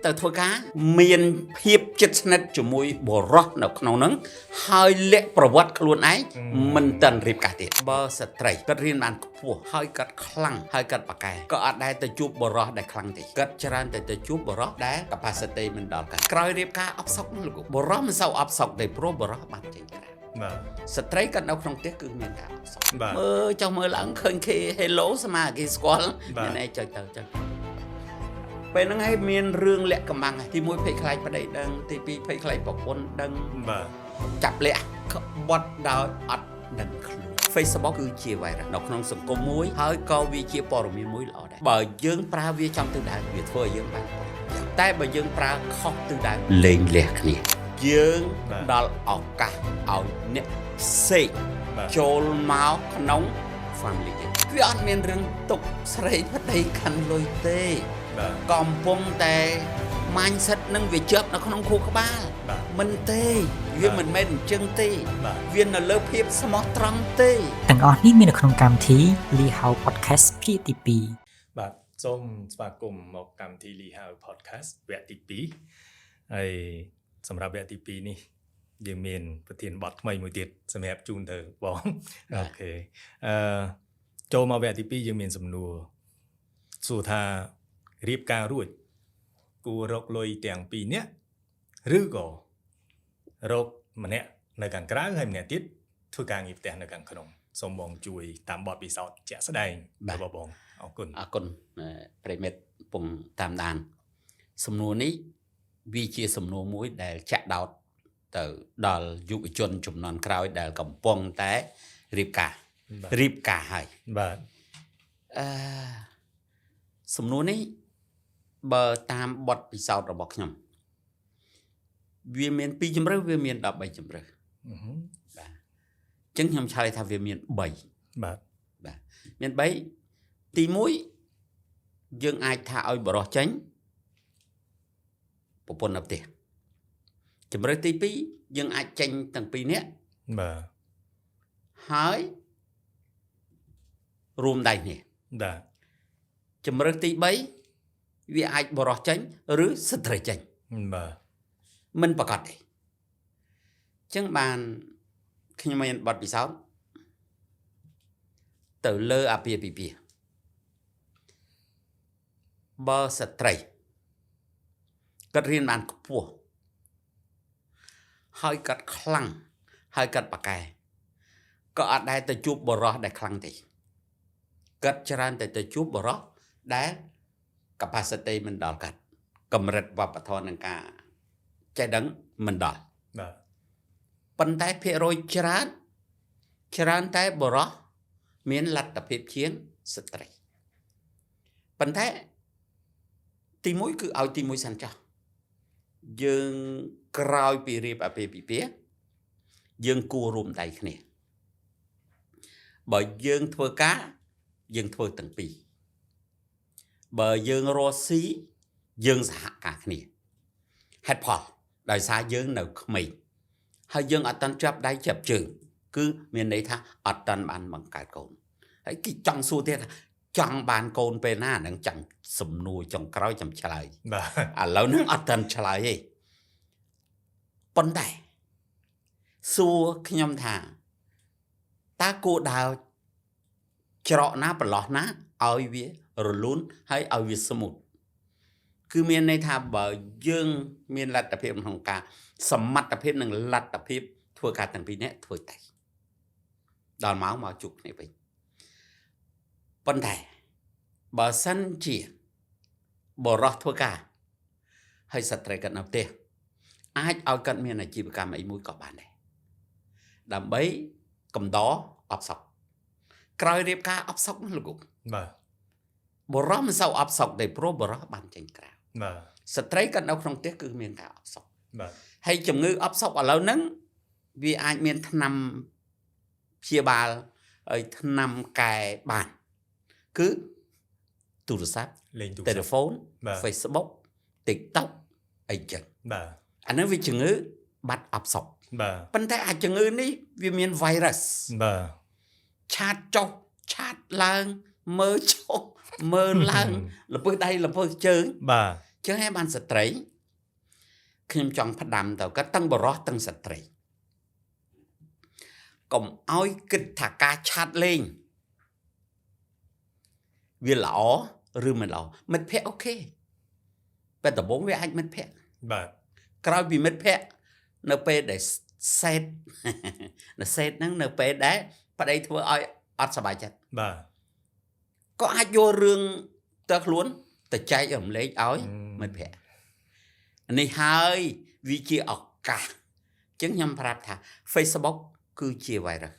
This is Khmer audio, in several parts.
tờ thôi cá miền hiệp chất nét chủ mùi bồ rót nào khâu nắng hơi lệ bảo vật luôn ấy mình tần riệp cả tiệt bơ sệt trầy cất riêng bàn phù hơi cất khăng hơi cất bạc kè có ở đây tờ chụp bồ rót đại khăng thì cất chran tờ chụp bồ rót đá capacity mình đòn cả cõi riệp cá ấp sọc nó lục bồ rót mình sau ấp sọc để pro bồ rót bàn chỉnh sệt trầy cất đâu không tiếc cứ miền cả ấp sọc mơ trong mơ lắng khơi khi hello sama cái squall này chơiពេលហ្នឹងហើយមានរឿងលាក់កំបាំងទី1ភ័យខ្លាចប្តីដឹងទី2ភ័យខ្លាចប្រពន្ធដឹងបាទចាប់លាក់ក្បត់ដោយអត់ដឹងខ្លួន Facebook គឺជា virus នៅក្នុងសង្គមមួយហើយក៏វាជាព័ត៌មានមួយល្អដែរបើយើងប្រើវាចំទិសដៅវាធ្វើឲ្យយើងបានតែបើយើងប្រើខុសទិសដៅលេងលះគ្នាយើងដល់ឱកាសឲ្យអ្នកផ្សេងចូលមកក្នុង family វាអត់មានរឿងទុកស្រីប្តីខាន់លុយទេកំពុងតែ mindset នឹងវាជាប់នៅក្នុងខួរក្បាលមិនទេវាមិនមែនអញ្ចឹងទេវានៅលើភាពស្មោះត្រង់ទេទាំងអស់នេះមាននៅក្នុងកម្មវិធី Lee How Podcast ភាគទី2បាទសូមស្វាគមន៍មកកម្មវិធី Lee How Podcast វគ្គទី2ហើយសម្រាប់វគ្គទី2នេះយើងមានប្រធានបទថ្មីមួយទៀតសម្រាប់ជូនទៅបងអូខេចូលមកវគ្គទី2យើងមានសំណួរសួរថារៀបការរួចគួររកលុយទាំងពីរនាក់ឬក៏រកម្នាក់នៅខាងក្រៅហើយម្នាក់ទៀតធ្វើការងារផ្ទះនៅខាងក្នុងសូមបងជួយតាមបទពិសោធន៍ជាក់ស្ដែងរបស់បងអរគុណប្រិមិត្តពងតាមដានសំណួរនេះវាជាសំណួរមួយដែលចាក់ដោតទៅដល់យុវជនជំនាន់ក្រោយដែលកំពុងតែរៀបការហើយបាទសំណួរនេះបើតាមបទពិសោធន៍របស់ខ្ញុំវាមាន2ជំរើសវាមាន13ជំរើសបាទអញ្ចឹងខ្ញុំឆ្លើយថាវាមាន3បាទមាន3ទី1យើងអាចថាឲ្យបរិះចេញប្រពន្ធនៅផ្ទះជំរើសទី2យើងអាចចេញទាំងពីរនាក់បាទហើយរួមដៃគ្នាបាទជំរើសទី3វាអាចបរិះចេញឬស្ត្រីចេញបាទមិនប្រកាសទេអញ្ចឹងបានខ្ញុំមានបទពិសោធន៍ទៅលើអាពាហ៍ពិពាហ៍បើស្ត្រីគាត់រៀនបានខ្ពស់ហើយគាត់ខ្លាំងហើយគាត់ប៉ាកែក៏អត់ដែលទៅជួបបរិះដែលខ្លាំងទេគាត់ច្រើនតែទៅជួបបរិះដែល capacity មិនដល់កាត់កម្រិតវប្បធម៌នឹងការចេះដឹងមិនដល់បាទប៉ុន្តែភាគរយច្រើនតែបរិះមានលទ្ធភាពជាងស្ត្រីប៉ុន្តែទី1គឺឲ្យទី1សិនចុះយើងក្រោយពីរៀបអាពាហ៍ពិពាហ៍យើងគួររួមដៃគ្នាបើយើងធ្វើការយើងធ្វើទាំងពីរបើយើងរស់ស៊ីយើងសហការគ្នាហេតុផលដោយសារយើងនៅក្មេងហើយយើងអត់តាន់ចាប់ដៃចាប់ជើងគឺមានន័យថាអត់តាន់បានបង្កើតកូនហើយគេចង់សួរទៀតថាចង់បានកូនពេលណានឹងចាំសំណួរចុងក្រោយចាំឆ្លើយបាទឥឡូវនឹងអត់តាន់ឆ្លើយទេប៉ុន្តែសួរខ្ញុំថាតើគួរដើរច្រកណាប្រឡោះណាឲ្យវារលូនហើយឲ្យវាស្មូតគឺមានន័យថាបើយើងមានលទ្ធភាពក្នុងការសមត្ថភាពនិងលទ្ធភាពធ្វើការទាំងពីរនាក់ធ្វើតែដល់មកជួបគ្នាវិញប៉ុន្តែបើសិនជាបរិះធ្វើការហើយស្ត្រីគាត់នៅផ្ទះអាចឲ្យគាត់មានអាជីវកម្មអីមួយក៏បានដែរដើម្បីកំដរអបសក់ក្រោយរៀបការអបសក់នោះលោកបាទបរិះមិនសូវអបសក់ទេព្រោះបរិះបានចេញក្រៅបាទស្ត្រីគាត់នៅក្នុងផ្ទះគឺមានការអបសក់បាទហើយជំងឺអបសក់ឥឡូវហ្នឹងវាអាចមានថ្នាំព្យាបាលហើយថ្នាំកែបានគឺទូរស័ព្ទលេងទូរស័ព្ទ telephone Facebook TikTok អីចឹងបាទអាហ្នឹងវាជំងឺបាត់អបសក់បាទប៉ុន្តែអាជំងឺនេះវាមាន virus បាទឆាតចុះឆាតឡើងមើលចុះមើលឡើងលពើដៃលពើជើងបាទ ចឹងហើយបានស្ត្រីខ្ញុំចង់ផ្ដាំទៅក៏ទាំងបរោះទាំងស្ត្រីកុំឲ្យគិតថាការឆាតលេងវាល្អឬមិនល្អមិត្តភ័ក្តិអូខេតែដំបូងវាអាចមិត្តភ័ក្តិ បាទ ក្រោយពីមិត្តភ័ក្តិនៅពេលដែលសេតនៅសេតហ្នឹងនៅពេលដែលប្តីធ្វើឲ្យអត់សប្បាយចិត្ត បាទ ក៏អាចយករឿងទៅខ្លួនទៅចែករំលែកឲ្យមិត្តភ័ក្តិនេះហើយវាជាឱកាសអញ្ចឹងខ្ញុំប្រាប់ថា Facebook គឺជា virus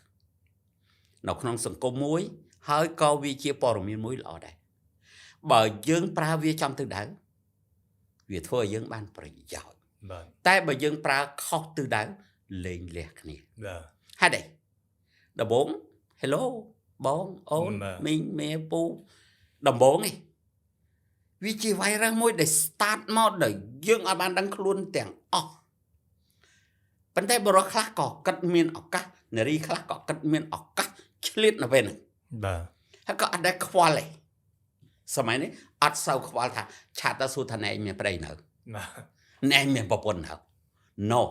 នៅក្នុងសង្គមមួយហើយក៏វាជាព័ត៌មានមួយល្អដែរបើយើងប្រើវាចំទិសដៅវាធ្វើឲ្យយើងបានប្រយោជន៍ បាទ តែបើយើងប្រើខុសទិសដៅលេងលះគ្នា បាទ ហេតុអីដំបង Hello បងអូនមីងមេពូដំបងនេះវាជា virus មួយដែល start មកដល់យើងអត់បានដឹងខ្លួនទាំងអស់ប៉ុន្តែបរិះខ្លះក៏គិតមានឱកាសនារីខ្លះក៏គិតមានឱកាសឆ្លៀតនៅពេលហ្នឹង បាទ ហើយក៏អត់ដែលខ្វល់ទេសម័យនេះអត់សូវខ្វល់ថាឆាតទៅសួរថាណែមានប្តីនៅ បាទ ណែមានប្រពន្ធនៅ No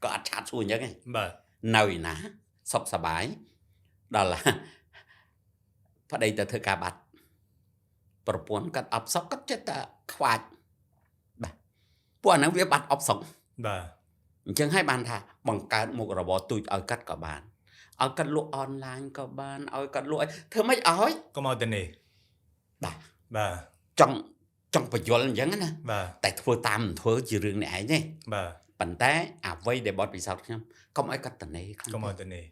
ក៏អត់ឆាតសួរអញ្ចឹងទេ បាទ នៅឯណាសុខសប្បាយដល់ប្តីទៅធ្វើការបាត់ប្រពន្ធគាត់អបសុខគាត់ចិត្តតែខ្វាចបាទពួកអាហ្នឹងវាបាត់អបសុខ បាទ អញ្ចឹងហើយបានថាបង្កើតមុខរបរទូចឲ្យកាត់ក៏បានឲ្យកាត់លក់អនឡាញក៏បានឲ្យកាត់លក់ឲ្យធ្វើម៉េចឲ្យក ុំឲ្យទៅនេះ បាទ បាទ ចង់បញ្យល់អញ្ចឹងណា បាទ តែធ្វើតាមមិនធ្វើជារឿងនេះឯងទេ បាទ ប៉ុន្តែអ្វីដែលបត់ពិសោធន៍ខ្ញុំកុំឲ្យកាត់តនេខ្លាំង កុំឲ្យទៅនេះ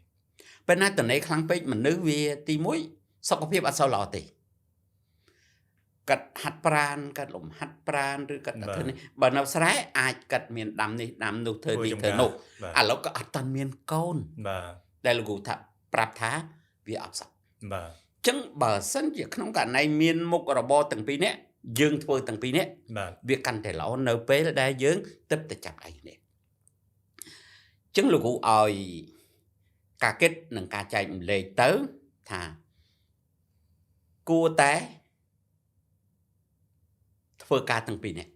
ពេលណាតនេខ្លាំងពេកមនុស្សវាទី1សុខភាពអត់សូវល្អទេកាត់ហាត់ប្រាណកាត់លំហាត់ប្រាណឬកាត់ធ្វើនេះបើនៅស្រែអាចកាត់មានដាំនេះដាំនោះធ្វើនេះធ្វើនោះ បាទ ឥឡូវក៏អត់តាន់មានកូន បាទ ដែលលោកគ្រូថាប្រាប់ថាវាអត់សុខ បាទ អញ្ចឹងបើសិនជាក្នុងករណីមានមុខរបរទាំងពីរនេះយើងធ្វើទាំងពីរនេះ បាទ វាកាន់តែល្អនៅពេលដែលយើងទឹកទៅចាប់ដៃគ្នាអញ្ចឹងលោកគ្រូឲ្យការគិតនិងការចែកម្លែកទៅថាគួរតែធ្វើការទាំងពីរនេះ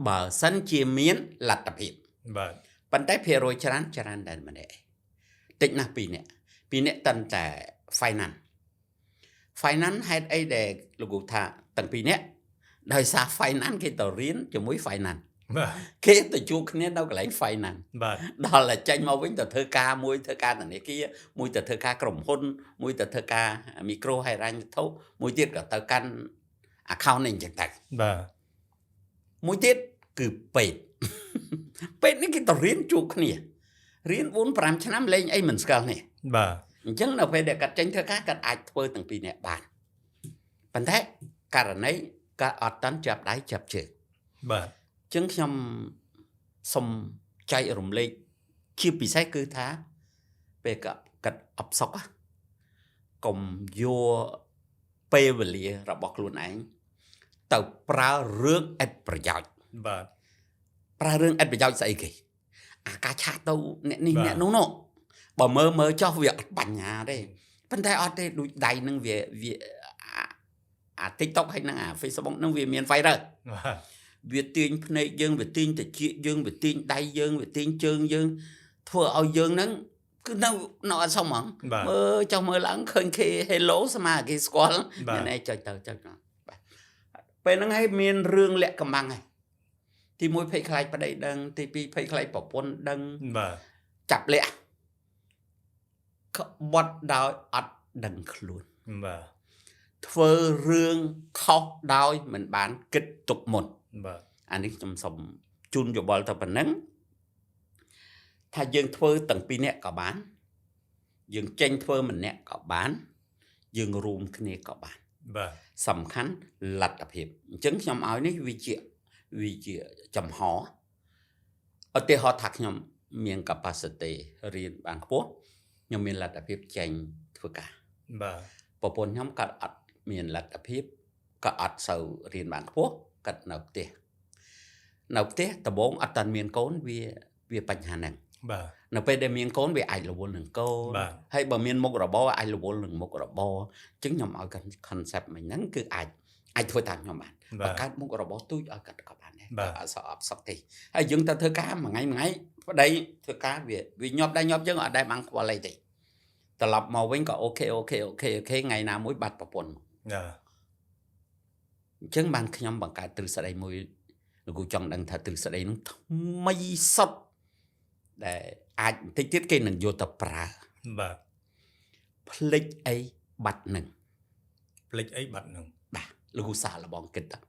បើសិនជាមានលទ្ធភាព បាទ ប៉ុន្តែភាគរយច្រើនតែម្នាក់តិចណាស់ពីរនាក់តាន់តែ finance ហេតុអីដែលលោកគ្រូថាទាំងពីរនាក់ដោយសារ finance គេទៅរៀនជាមួយ finance បាទ គេទៅជួបគ្នានៅកន្លែង finance បាទ ដល់តែចេញមកវិញទៅធ្វើការមួយធ្វើការធនាគារមួយទៅធ្វើការក្រុមហ៊ុនមួយទៅធ្វើការមីក្រូហិរញ្ញវត្ថុមួយទៀតក៏ទៅកាន់ account នេះអញ្ចឹងទៅ បាទ មួយទៀតគឺពេទ្យ ពេទ្យនេះគេទៅរៀនជួបគ្នារៀន 4-5 ឆ្នាំលេងអីមិនស្គាល់នេះ បាទ អញ្ចឹងនៅពេលដែលគាត់ចេញធ្វើការគាត់អាចធ្វើទាំងពីរនាក់បានប៉ុន្តែករណីគាត់អត់តាន់ចាប់ដៃចាប់ជើង បាទ អញ្ចឹងខ្ញុំសូមចែករំលែកជាពិសេសគឺថាពេលគាត់អបសុកកុំយកពេលវេលារបស់ខ្លួនឯងទៅប្រើរឿងឥតប្រយោជន៍ បាទ ប្រើរឿងឥតប្រយោជន៍ស្អីគេអាការឆាតទៅអ្នកនេះអ្នកនោះនោះបើមើលចោះវាអត់បញ្ហាទេប៉ុន្តែអត់ទេដូចដៃនឹងវាអា TikTok ហើយនឹងអា Facebook នឹងវាមាន virus បាទ វាទាញភ្នែកយើងវាទាញតិចយើងវាទាញដៃយើងវាទាញជើងយើងធ្វើឲ្យយើងហ្នឹងគឺនៅអត់សមហ្មង បាទ មើលចុះមើលឡើងឃើញគេ hello ស្មើគេស្គាល់អ្នកឯងចុចទៅបាទពេលហ្នឹងហើយមានរឿងលាក់កំបាំងហើយទី1ភ័យខ្លាចប្តីដឹងទី2ភ័យខ្លាចប្រពន្ធដឹង បាទ ចាប់លាក់ក្បត់ដោយអត់ដឹងខ្លួន បាទ ធ្វើរឿងខុសដោយមិនបានគិតទុកមុន បាទ អានេះខ្ញុំសូមជូនយោបល់ទៅប៉ុណ្ណឹងថាយើងធ្វើទាំងពីរនាក់ក៏បានយើងចេញធ្វើម្នាក់ក៏បានយើងរួមគ្នាក៏បាន បាទ សំខាន់លទ្ធភាពអញ្ចឹងខ្ញុំឲ្យនេះវាជាចំហឧទាហរណ៍ថាខ្ញុំមាន capacity រៀនបានខ្ពស់ខ្ញុំមានលទ្ធភាពចេញធ្វើការ បាទ ប្រពន្ធខ្ញុំក៏អត់មានលទ្ធភាពក៏អត់សូវរៀនបានខ្ពស់ក៏នៅផ្ទះដំបូងអត់តាន់មានកូនវាបញ្ហាហ្នឹង បាទ នៅពេលដែលមានកូនវាអាចរវល់នឹងកូន បាទ ហើយបើមានមុខរបរអាចរវល់នឹងមុខរបរអញ្ចឹងខ្ញុំឲ្យ concept មិញហ្នឹងគឺអាច អាចធ្វើតាមខ្ញុំបាន បាទ បង្កើតមុខរបរទូចឲ្យកាត់ក៏បានដែរ បាទ អត់សក់អត់សក់ទេហើយយើងទៅធ្វើការមួយថ្ងៃប្តីធ្វើការវាញាប់ដែរញាប់យើងអត់ដែរបានខ្វល់អីទេត្រឡប់មកវិញក៏អូខេថ្ងៃណាមួយបាត់ប្រពន្ធ ណា អញ្ចឹងបានខ្ញុំបង្កើតទ្រឹស្ដីមួយលោកគ្រូចង់ដឹងថាទ្រឹស្ដីនោះថ្មីសុទ្ធដែលអាចបន្តិចទៀតគេនឹងយកទៅប្រើ បាទ ផ្លិចអីបាត់នឹង ផ្លេចអីបាត់នឹង បាទលោកគ្រូសាឡបងគិតទៅ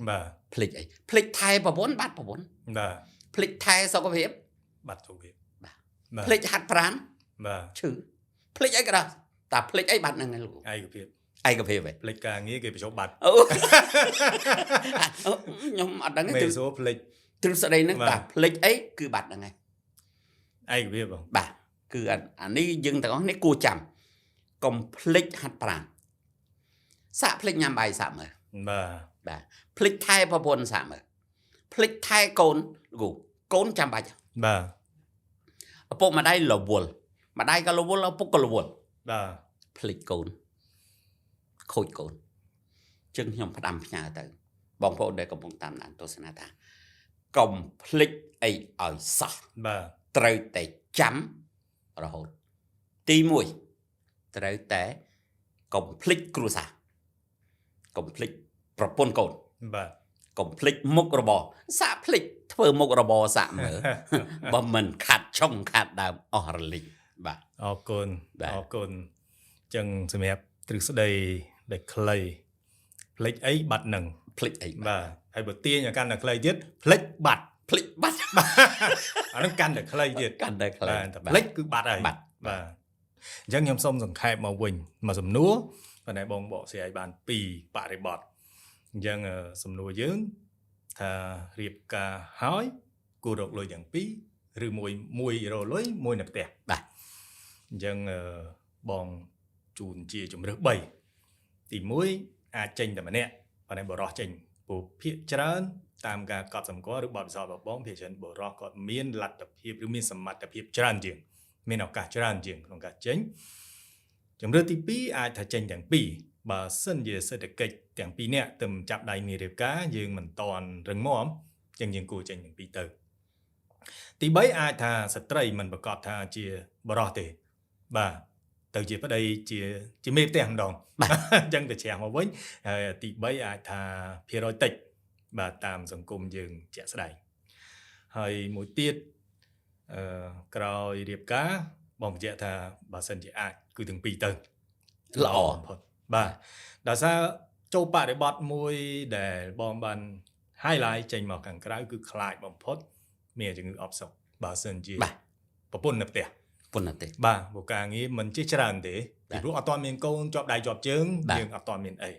បាទ ផ្លិចអីផ្លិចថែប្រពន្ធបាត់ប្រពន្ធ បាទ ផ្លិចថែសុខភាព បាត់សុខភាព បាទ បាទ ផ្លិចហាត់ប្រាណ បាទ ឈឺផ្លិចអីក៏ដោយតែផ្លិចអីបាត់ហ្នឹងឯងលោកគ្រូ ឯកភាព ឯកភាពឯង ផ្លេចការងារគេបញ្ចុះបាត់ អូខ្ញុំអត់ដឹង មេ ទេ សួរផ្លេច ទ្រឹស្ដីហ្នឹង បាទ តែផ្លិចអីគឺបាត់ហ្នឹងឯង ឯកភាពបង បាទគឺអានេះយើងទាំងអស់នេះគួរចាំកុំភ្លេចហាត់ប្រាណសាក់ភ្លេចញ៉ាំបាយសាក់មើល បាទ បាទភ្លេចថែប្រពន្ធសាក់មើលភ្លេចថែកូនលោកកូនចាំបាច់ បាទ ឪពុកម្ដាយរវល់ម្ដាយក៏រវល់ឪពុកក៏រវល់ បាទ ភ្លេចកូនខូចកូនចឹងខ្ញុំផ្ដាំផ្ញើទៅបងប្អូនដែលកំពុងតាមដានទស្សនាថាកុំភ្លេចអីឲ្យសោះ បាទ ត្រូវតែចាំរហូតទី1ត្រូវតែកុំភ្លេចគ្រួសារកុំភ្លេចប្រពន្ធកូន បាទ កុំភ្លេចមុខរបរសាក់ភ្លេចធ្វើមុខរបរសាក់មើល បើមិនខាត់ចុងខាត់ដើមអស់រលីងបាទ អរគុណ បាទ អរគុណចឹងសម្រាប់ទ្រឹស្ដីដែលខ្លីផ្លេចអីបាត់នឹង ភ្លេចអី បាទហើយបើទាញឲ្យកាន់តែខ្លីទៀតផ្លេចបាត់ ភ្លេចបាត់ អានឹងកាន់តែខ្លីទៀត កាន់តែខ្លាំង បាទតែផ្លេចគឺបាត់ហើយ បាត់ បាទអញ្ចឹងខ្ញុំសូមសង្ខេបមកវិញមកសំណួរប៉ុន្តែបងបកស្រាយបាន2បរិបទអញ្ចឹងសំណួរយើងថារៀបការហើយគួររកលុយទាំងពីរឬមួយរកលុយមួយនៅផ្ទះ បាទ អញ្ចឹងបងជូនជាជំរើស3ទី1អាចចេញតែម្នាក់ប៉ុន្តែបរោះចេញព្រោះភាគច្រើនតាមការកត់សម្គាល់ឬបទពិសោធន៍របស់បងភាគច្រើនបរោះគាត់មានលទ្ធភាពឬមានសមត្ថភាពច្រើនជាងមានឱកាសច្រើនជាងក្នុងការចេញជំរើសទី2អាចថាចេញទាំងពីរបើសិនជាសេដ្ឋកិច្ចទាំងពីរនាក់ទៅចាប់ដៃគ្នារៀបការយើងមិនតន់រឹងមាំអញ្ចឹងយើងគួរចេញទាំងពីរទៅទី3អាចថាស្ត្រីមិនប្រកាសថាជាបរោះទេបាទទៅជាប្តីជាមេផ្ទះម្ដង បាទ អញ្ចឹងទៅជ្រះមកវិញហើយទី3អាចថាភាគរយតិចបាទតាមសង្គមយើងជាក់ស្ដែងហើយមួយទៀតក្រោយរៀបការបងបញ្ជាក់ថាបើសិនជាអាចគឺទាំងពីរទៅ ល្អ បំផុតបាទដោយសារចូលបរិបត្តិមួយដែលបងបាន highlight ចេញមកខាងក្រៅគឺខ្លាចបំផុតមានជំងឺអបសុខបើសិនជា បាទ ប្រពន្ធនៅផ្ទះ ប៉ុណ្ណាទេ បាទព្រោះការងារមិនជាច្រើនទេ បាទ ពីព្រោះអត់ទាន់មានកូនជាប់ដៃជាប់ជើង បាទ យើងអត់ទាន់មានអី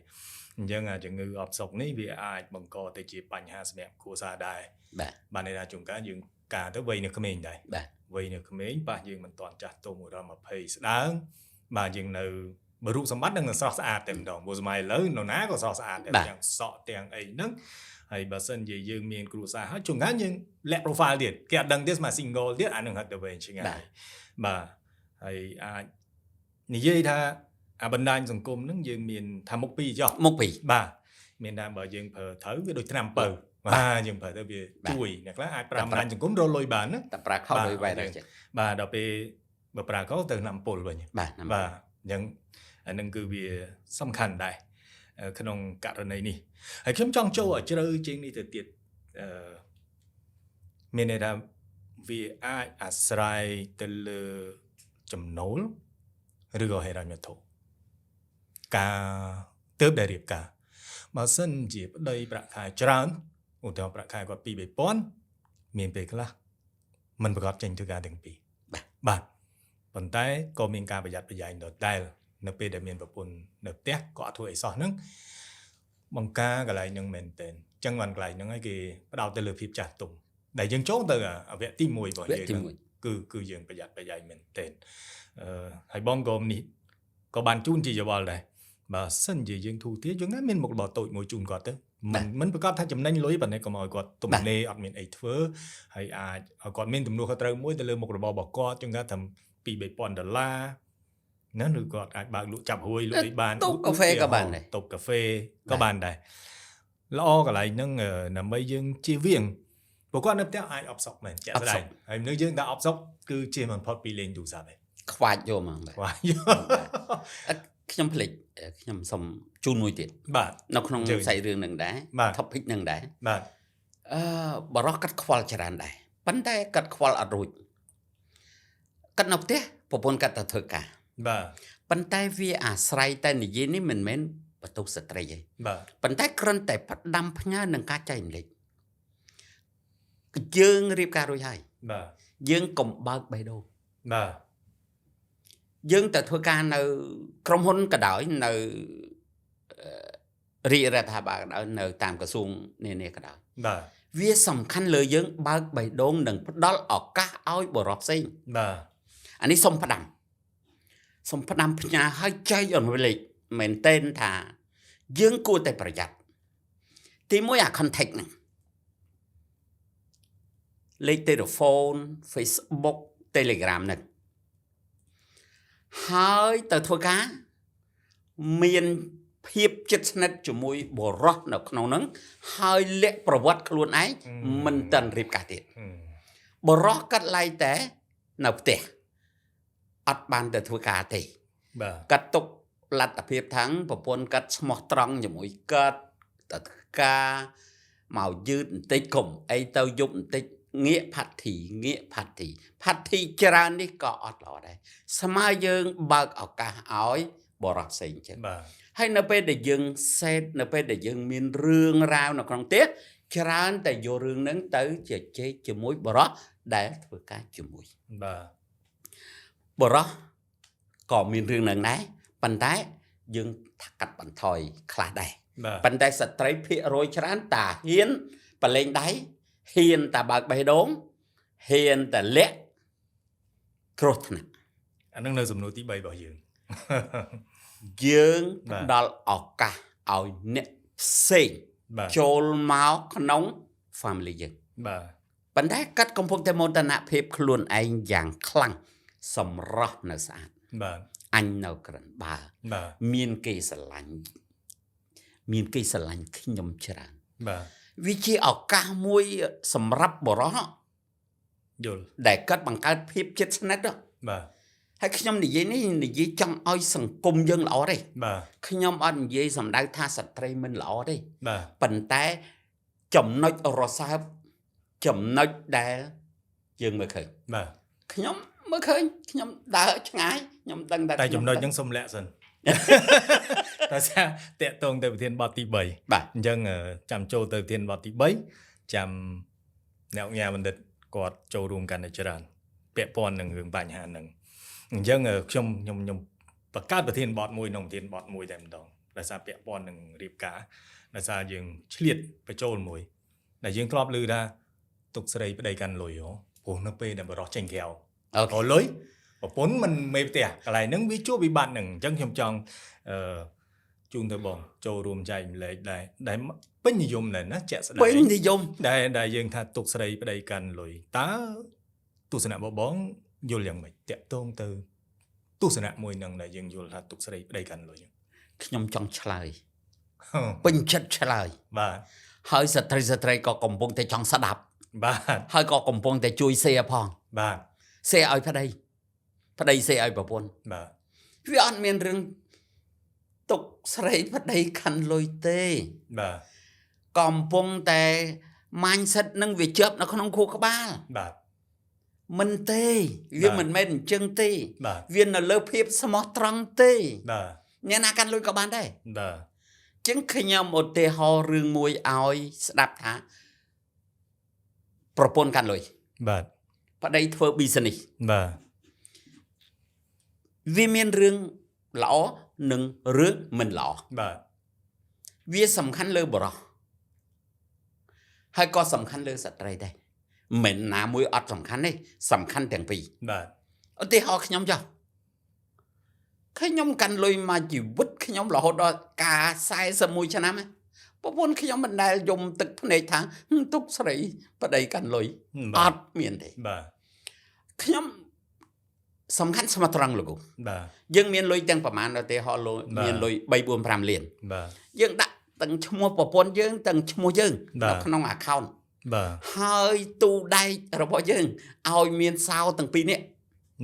អញ្ចឹងជំងឺអបសុខនេះវាអាចបង្កទៅជាបញ្ហាសម្រាប់គ្រួសារដែរ បាទ បានន័យថាជួនកាលយើងការទៅវ័យនៅក្មេងដែរ បាទ វ័យនៅក្មេងប៉ះយើងមិនទាន់ចាស់ទុំ120ស្ដើងបាទយើងនៅបើរូបសម្បត្តិនឹងស្រស់ស្អាតតែម្ដងព្រោះសម័យឥឡូវនរណាក៏ស្រស់ស្អាតដែរ បាទ ទាំងសក់ទាំងអីហ្នឹងហើយបើសិនជាយើងមានគ្រួសារហើយជួនកាលយើងលាក់ profile ទៀតគេអត់ដឹងទេស្មើ single ទៀតអានឹងហត់ទៅវិញឆ្ងា បាទ យបាទហើយអាចនិយាយថាអាបណ្ដាញសង្គមហ្នឹងយើងមានថាមុខពីរចុះ មុខពីរ បាទមានថាបើយើងប្រើត្រូវវាដូចថ្នាំពៅបាទយើងប្រើទៅវា បាទ ជួយអ្នកខ្លះអាចប្រើ តែ បណ្ដាញសង្គមរកលុយបានណា តែប្រើខោ បាទ លុយវ៉ែ អញ្ចឹ ដែរ ង ចិត្ត បាទដល់ពេលបើប្រើកោទៅថ្នាំពុលវិញ បាទណាំ បាទអញ្ចឹងអានឹងគឺវាសំខាន់ដែរក្នុងករណីនេះហើយខ្ញុំចង់ចូលឲ្យជ្រៅជាងនេះទៅទៀតមានន័យថាវាអាចអាស្រ័យទៅលើចំណូលឬក៏ហេរ៉ាញ់វត្ថុការទើបដែលរៀបការបើសិនជាប្តីប្រាក់ខែច្រើនឧទាហរណ៍ប្រាក់ខែគាត់ 2-3,000 មានពេលខ្លះមិនប្រកបចេញធ្វើការទាំងពីរបាទប៉ុន្តែក៏មានការប្រយ័ត្នប្រយែងដដែលនៅពេលដែលមានប្រពន្ធនៅផ្ទះក៏អត់ធ្វើអីសោះហ្នឹងបង្ការកន្លែងហ្នឹងមែនតើអញ្ចឹងបានកន្លែងហ្នឹងហើយគេផ្ដោតទៅលើភាពចាស់ទុំដែលយើងចូលទៅវគ្គទី1របស់ វគ្គ យើង ទី ហ្នឹង 1 គឺយើងប្រយ័ត្នប្រយែងមែនតើហើយបងក៏នេះក៏បានជូនជាយោបល់ដែរបើសិនជាយើងធូរទាបយើងណាមានមុខរបរតូចមួយជូនគាត់ទៅមិនប្រកាសថាចំណេញលុយប៉ុន្តែក៏មកឲ្យគាត់ទំនេរអត់មានអីធ្វើហើយអាចឲ្យគាត់មានទំនួលខុសត្រូវមួយទៅលើមុខរបររបស់គាត់ជាងគាត់ថា $2,000-3,000 ណាឬក៏អាចបើកលក់ចាប់ហួយលក់អីបាន តុបកាហ្វេក៏បានដែរ តុបកាហ្វេក៏បានដែរល្អកន្លែងហ្នឹងដើម្បីយើងជៀសវាងព្រោះគាត់នៅផ្ទះអាចអបសុកមែនចាក់ស្ដាយហើយនៅយើងតែអបសុកគឺជៀសមិនផុតពីលេងទូរស័ព្ទឯង ខ្វាចយកហ្មងបាទ ខ្វាយ ខ្ញុំភ្លេចខ្ញុំសុំជូនមួយទៀត បាទ នៅក្នុង ជឿ សាច់រឿងនឹងដែរ បាទ topic នឹងដែរ បាទ បរោះកាត់ខ្វល់ច្រើនដែរប៉ុន្តែកាត់ខ្វល់អត់រួចកាត់នៅផ្ទះប្រពន្ធកាត់ទៅធ្វើការ បាទ ប៉ុន្តែវាអាស្រ័យតែនិយាយនេះមិនមែនបន្ទោសស្ត្រីទេ បាទ ប៉ុន្តែគ្រាន់តែផ្ដាំផ្ញើនឹងការចែករំលែកយើងរៀបការរួចហើយ បាទ យើងកុំបើកបេះដូង បាទ យើងទៅធ្វើការនៅក្រុមហ៊ុនក៏ដោយនៅរាជរដ្ឋាភិបាលក៏ដោយនៅតាមក្រសួងនានាក៏ដោយ បាទ វាសំខាន់លើយើងបើកបេះដូងនិងផ្ដល់ឱកាសឲ្យបរិបទផ្សេង បាទ អានេះសុំផ្ដាំផ្ញើឲ្យចែករំលែកមែនតែនថាយើងគួរតែប្រយ័ត្នទីមួយអា contact ហ្នឹងលេខ telephone Facebook Telegram ហ្នឹងហើយទៅធ្វើការមានភាពជិតស្និទ្ធជាមួយបរិបទនៅក្នុងហ្នឹងហើយលាក់ប្រវត្តិខ្លួនឯងមិនតាន់រៀបការទៀតបរិបទកាត់ឡៃតែនៅផ្ទះអត់បានទៅធ្វើការទេ បាទ កាត់ទុកលទ្ធភាពថាងប្រពន្ធកាត់ស្មោះត្រង់ជាមួយកាត់ទៅធ្វើការមកយឺតបន្តិចកុំអីទៅយប់បន្តិចងាកផាត់ធីច្រើននេះក៏អត់ល្អដែរស្មើយើងបើកឱកាសឲ្យបរិបទផ្សេងចឹង បាទ ហើយនៅពេលដែលយើងសេតនៅពេលដែលយើងមានរឿងរ៉ាវនៅក្នុងផ្ទះច្រើនតែយករឿងហ្នឹងទៅជជែកជាមួយបរិបទដែលធ្វើការជាមួយ បាទ បរិបទក៏មានរឿងហ្នឹងដែរប៉ុន្តែយើងកាត់បន្ថយខ្លះដែរ បាទ ប៉ុន្តែស្ត្រីភាគរយច្រើនតាហ៊ានបលែងដៃហ៊ានតាបើកបេះដូងហ៊ានតាលាក់គ្រោះថ្នាក់ អានឹងនៅសំណួរទី3របស់យើង យើង បាទ ផ្ដល់ឱកាសឲ្យអ្នកផ្សេង បាទ ចូលមកក្នុង family យើង បាទ ប៉ុន្តែកាត់កំពុងតែមោទនភាពខ្លួនឯងយ៉ាងខ្លាំងសម្រស់នៅស្អាត បាទ អញនៅក្រិនបើ បាទ មានគេស្រឡាញ់ខ្ញុំច្រើន បាទ វាជាឱកាសមួយសម្រាប់បរិបទ យល់ ដែលកាត់បង្កើតភាពជិតស្និទ្ធ បាទ ហើយខ្ញុំនិយាយនេះនិយាយចង់ឲ្យសង្គមយើងល្អទេ បាទ ខ្ញុំអត់និយាយសម្ដៅថាស្ត្រីមិនល្អទេ បាទ ប៉ុន្តែចំណុចរសើបចំណុចដែលយើងមើលឃើញ បាទ ខ្ញុំមើលឃើញខ្ញុំដើរឆ្ងាយខ្ញុំដឹងតែ តែ ខ្ញុំ ចំណុចហ្នឹងសុំលាក់សិន តែថាតកតងទៅប្រធានបទទី3 បាទ អញ្ចឹងចាំចូលទៅប្រធានបទទី3ចាំអ្នកញ៉ាបណ្ឌិតគាត់ចូលរួមកាន់តែច្រើនពាក់ព័ន្ធនឹងរឿងបញ្ហាហ្នឹងអញ្ចឹងខ្ញុំបង្កើតប្រធានបទមួយក្នុងប្រធានបទមួយតែម្ដងដោយសារពាក់ព័ន្ធនឹងរៀបការដោយសារយើងឆ្លៀតបញ្ចូលមួយដែលយើងធ្លាប់ឮថាទុកស្រីប្តីកាន់លុយហ៎ព្រោះនៅពេលដែលបរិះចេញក្រៅ អូខេ អលុយប្រពន្ធមិនមេផ្ទះកន្លែងហ្នឹងវាជួបវិបត្តិហ្នឹងអញ្ចឹងខ្ញុំចង់ជូនទៅបងចូលរួមចែកម្លែកដែរដែលពេញនិយមដែរណាជាក់ស្ដែង ពេញនិយម ដែលយើងថាទុកស្រីប្តីកាន់លុយតើទស្សនៈបងយល់យ៉ាងម៉េចតាក់ទងទៅទស្សនៈមួយហ្នឹងដែលយើងយល់ថាទុកស្រីប្តីកាន់លុយ ខ្ញុំចង់ឆ្លើយពេញចិត្តឆ្លើយ បាទ ហើយស្ត្រីក៏កំពុងតែចង់ស្ដាប់ បាទ ហើយក៏កំពុងតែជួយ share ផង បាទ share ឲ្យប្តី share ឲ្យប្រពន្ធ បាទ វាអត់មានរឿងទុកស្រីប្តីខាន់លុយទេ បាទ កំពុងតែ mindset នឹងវាជាប់នៅក្នុងខួរក្បាល បាទ មិនទេវាមិនមែនអញ្ចឹងទេ បាទ វានៅលើភាពស្មោះត្រង់ទេ បាទ អ្នកណាកាន់លុយក៏បានដែរ បាទ ចឹងខ្ញុំឧទាហរណ៍រឿងមួយឲ្យស្ដាប់ថាប្រពន្ធកាន់លុយ បាទ ប្តីធ្វើ business បាទ វាមានរឿងល្អនិងរឿងមិនល្អ បាទ វាសំខាន់លើបរិះហើយក៏សំខាន់លើស្ត្រីដែរមិនណាមួយអត់សំខាន់ទេសំខាន់ទាំងពីរ បាទ ឧទាហរណ៍ខ្ញុំចុះខ្ញុំកាន់លុយមកជីវិតខ្ញុំរហូតដល់ការ41ឆ្នាំហើយប្រពន្ធខ្ញុំមិនដែលយំទឹកភ្នែកថាទុកស្រីប្តីកាន់លុយអត់មានទេ បាទ ខ្ញុំ សំខាន់ស្មោះត្រង់លោកគ្រូ បាទ យើងមានលុយទាំងប្រមាណទៅហោលុយមានលុយ3 4 5លាន បាទ យើងដាក់ទាំងឈ្មោះប្រពន្ធយើងទាំងឈ្មោះយើងនៅក្នុង account បាទ ហើយទូដែករបស់យើងឲ្យមានសោទាំងពីរនេះ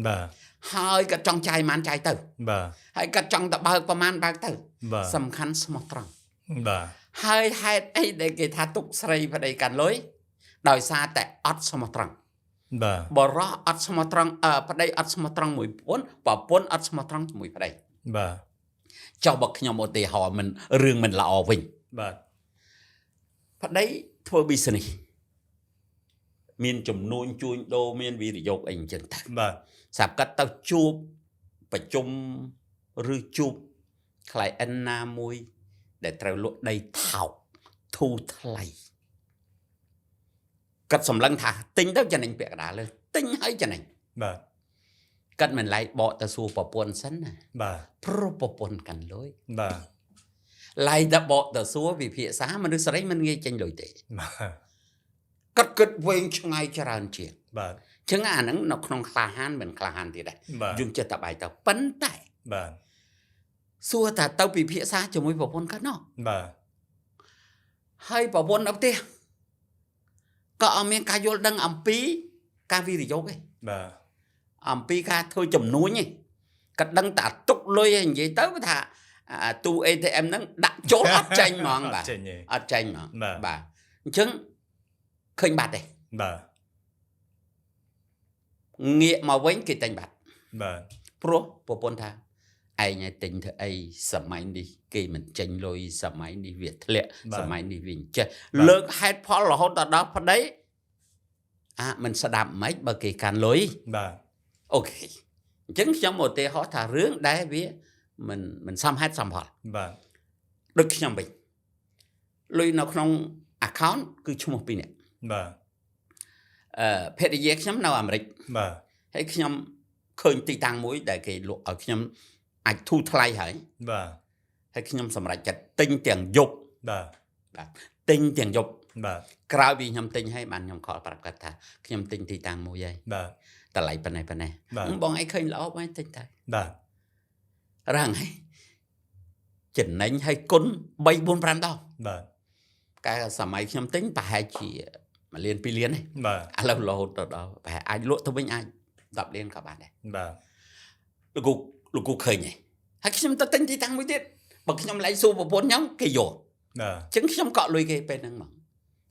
បាទ ហើយក៏ចង់ចាយប៉ុន្មានចាយទៅ បាទ ហើយក៏ចង់ទៅបើកប្រមាណបើកទៅ បាទ សំខាន់ស្មោះត្រង់ បាទ ហើយហេតុអីដែលគេថាទុកស្រីប្តីកាន់លុយដោយសារតែអត់ស្មោះត្រង់ បាទ បរោះអត់ស្មោះត្រង់ប្តីអត់ស្មោះត្រង់មួយប្រពន្ធអត់ស្មោះត្រង់ជាមួយប្តី បាទ ចុះបើខ្ញុំឧទាហរណ៍មិនរឿងមិនល្អវិញ បាទ ប្តីធ្វើ business មានចំនួនជួញដូរមានវិនិយោគអីអញ្ចឹងទៅ បាទ សាប់កាត់ទៅជួបប្រជុំឬជួបខ្លៃអិនណាមួយដែលត្រូវលក់ដីថោកធូរថ្លៃកាត់សម្លឹងថាទិញទៅចំណេញពាក់កណ្ដាលលើទិញហើយចំណេញ បាទ កាត់មិនឡៃបកទៅសួរប្រពន្ធសិនណា បាទ ព្រោះប្រពន្ធកាន់លុយ បាទ ឡៃតែបកទៅសួរវិភាសាមនុស្សស្រីមិនងាយចេញលុយទេ បាទ កាត់គិតវែងឆ្ងាយច្រើនជាង បាទ ចឹងអាហ្នឹងនៅក្នុងក្លាហានមិនក្លាហានទៀតដែរ បាទ យើងចិត្តតែបាយទៅប៉ុន្តែ បាទ សួរថាទៅពិភាក្សាជាមួយប្រពន្ធគាត់ណោះ បាទ ហើយប្រពន្ធនៅផ្ទះក៏អត់មានការយល់ដឹងអំពីការវិនិយោគទេ បាទ អំពីការធ្វើចំនួនទេគាត់ដឹងតែទុកលុយឲ្យនិយាយទៅថាទូ ATM ហ្នឹងដាក់ចូលអត់ចេញហ្មងបាទ ចេញទេ អត់ចេញហ្មង បាទ បាទអញ្ចឹងឃើញបាត់ទេ បាទ ងាកមកវិញគេតែញបាត់ បាទ ព្រោះប្រពន្ធថាឯងឲ្យទិញធ្វើអីសម័យនេះគេមិនចេញលុយសម័យនេះវាធ្លាក់សម័យនេះវាចេះលើកហេតុផលរហូតដល់ប្តីមិនស្ដាប់មិនបើគេកាន់លុយ បាទ អូខេអញ្ចឹងខ្ញុំឧទាហរណ៍ថារឿងដែលវាមិនសមហេតុសមផល បាទ ដូចខ្ញុំវិញលុយនៅក្នុង account គឺឈ្មោះពីរនាក់ បាទ ភរិយាខ្ញុំនៅអាមេរិក បាទ ហើយខ្ញុំឃើញទីតាំងមួយដែលគេលក់ឲ្យខ្ញុំអាចធូរថ្លៃហើយ បាទ ហើយខ្ញុំសម្រេចចិត្តទិញទាំងយប់ បាទ បាទទិញទាំងយប់ បាទ ក្រោយពីខ្ញុំទិញហើយបានខ្ញុំខលប្រាប់គាត់ថាខ្ញុំទិញទីតាំងមួយហើយ បាទ តម្លៃប៉ុណ្ណេះបងឯងឃើញល្អបងទិញទៅ បាទ រឹងហើយចំណេញឲ្យគុណ3 4 5ដង បាទ កាលសម័យខ្ញុំទិញប្រហែលជា1លាន2លានទេ បាទ ឥឡូវរហូតដល់ប្រហែលអាចលក់ទៅវិញអាច10លានក៏បានដែរ បាទ លោកគូឃើញហើយហើយខ្ញុំទៅទិញទីតាំងមួយទៀតបើខ្ញុំឡៃសួរប្រពន្ធខ្ញុំគេយក បាទ អញ្ចឹងខ្ញុំកក់លុយគេពេលហ្នឹងមក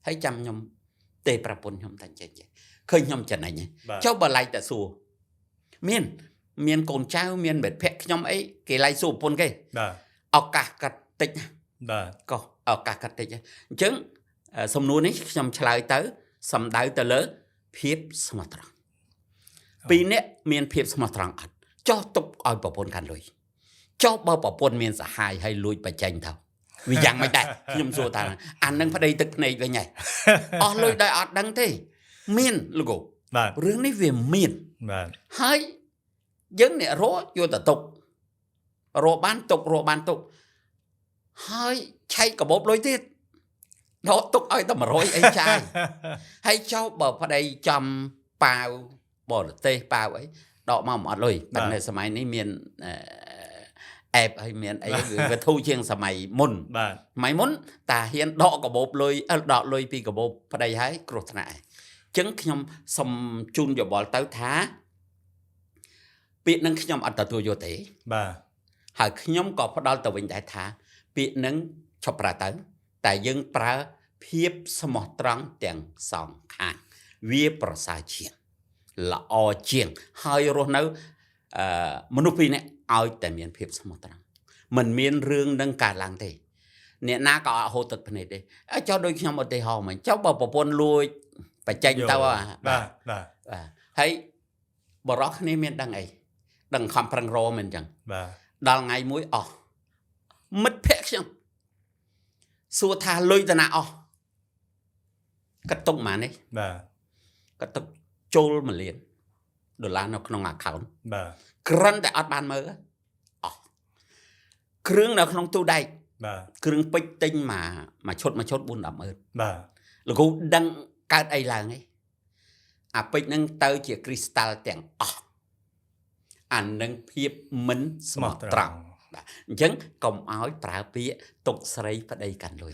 ហើយចាំខ្ញុំទេប្រពន្ធខ្ញុំតែចេញឃើញខ្ញុំចំណេញហើយចុះបើឡៃតែសួរមានកូនចៅមានមិត្តភក្តិខ្ញុំអីគេឡៃសួរប្រពន្ធគេ បាទ ឱកាសកាត់តិច បាទ ក៏ឱកាសកាត់តិចអញ្ចឹងសំណួរនេះខ្ញុំឆ្លើយទៅសំដៅទៅលើភាពស្មោះត្រង់ពីរនាក់មានភាពស្មោះត្រង់អត់ចុះទុកឲ្យប្រពន្ធកាន់លុយចុះបើប្រពន្ធមានសហាយឲ្យលួចបញ្ចេញទៅវាយ៉ាងមិនដែរខ្ញុំសួរថាអានឹងប្តីទឹកភ្នែកវិញហើយអស់លុយដោយអត់ដឹងទេមានលោកគ្រូ បាទ រឿងនេះវាមាន បាទ ហើយយើងអ្នករកយកទៅទុករកបានទុកហើយឆែកកាបូបលុយទៀតដកទុកឲ្យតែ100អីចាយហើយចុះបើប្តីចំប៉ាវបរទេសប៉ាវអីដកមកមិនអត់លុយតែនៅសម័យនេះមានអេបហើយមានអីវាធូរជាងសម័យមុន បាទ សម័យមុនតាហ៊ានដកកាបូបលុយដកលុយពីកាបូបប្តីហើយគ្រោះថ្នាក់ហើយអញ្ចឹងខ្ញុំសូមជូនយោបល់ទៅថាពាក្យនឹងខ្ញុំអត់ទទួលយកទេ បាទ ហើយខ្ញុំក៏ផ្ដល់ទៅវិញដែរថាពាក្យនឹងឈប់ប្រើទៅតែយើងប្រើភាពស្មោះត្រង់ទាំងសងខាងវាប្រសើរជាងល្អជាងហើយរស់នៅមនុស្សពីរនាក់ឲ្យតែមានភាពស្មោះត្រង់មិនមានរឿងនឹងកើតឡើងទេអ្នកណាក៏អត់ហូរទឹកភ្នែកទេចុះដូចខ្ញុំឧទាហរណ៍មិញចុះបើប្រពន្ធលួចបញ្ចេញទៅបាទបាទ ហើយបរោះគ្នាមានដឹងអីដឹងខំប្រឹងរមែនអញ្ចឹង បាទ ដល់ថ្ងៃមួយអស់មិត្តភក្តិខ្ញុំសួរថាលុយតាណាអស់កាត់ទុកប៉ុន្មាននេះ បាទ កាត់ទុកចូល1លានដុល្លារនៅក្នុង account បាទ គ្រាន់តែអត់បានមើលអស់គ្រឿងនៅក្នុងទូដែក បាទ គ្រឿងពេជ្រទិញមួយឈុត4-10ម៉ឺន បាទ លោកគ្រូដឹងកើតអីឡើងឯងអាពេជ្រហ្នឹងទៅជាគ្រីស្តាល់ទាំងអស់ អានឹងភាពមិនស្មោះត្រង់បាទអញ្ចឹងកុំឲ្យប្រើពាក្យទុកស្រីប្តីកាន់លុយ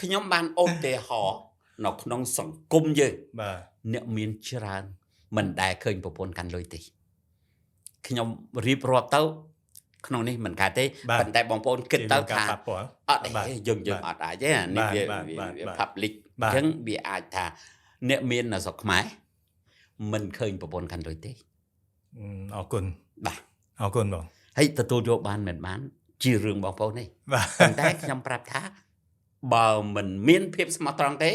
ខ្ញុំបានឧទាហរណ៍នៅក្នុងសង្គមយើង បាទ អ្នកមានច្រើនមិនដែលឃើញប្រពន្ធកាន់លុយទេខ្ញុំរៀបរាប់ទៅក្នុងនេះមិនកើតទេប៉ុន្តែបងប្អូនគិតទៅថាអត់ទេយើងអត់អាចទេអានេះវា public អញ្ចឹងវាអាចថាអ្នកមាននៅស្រុកខ្មែរមិនឃើញប្រពន្ធកាន់លុយទេ អរគុណ បាទ អរគុណបង ហើយទទួលយកបានមិនបានជារឿងបងប្អូនទេ បាទ ប៉ុន្តែខ្ញុំប្រាប់ថាបើមិនមានភាពស្មោះត្រង់ទេ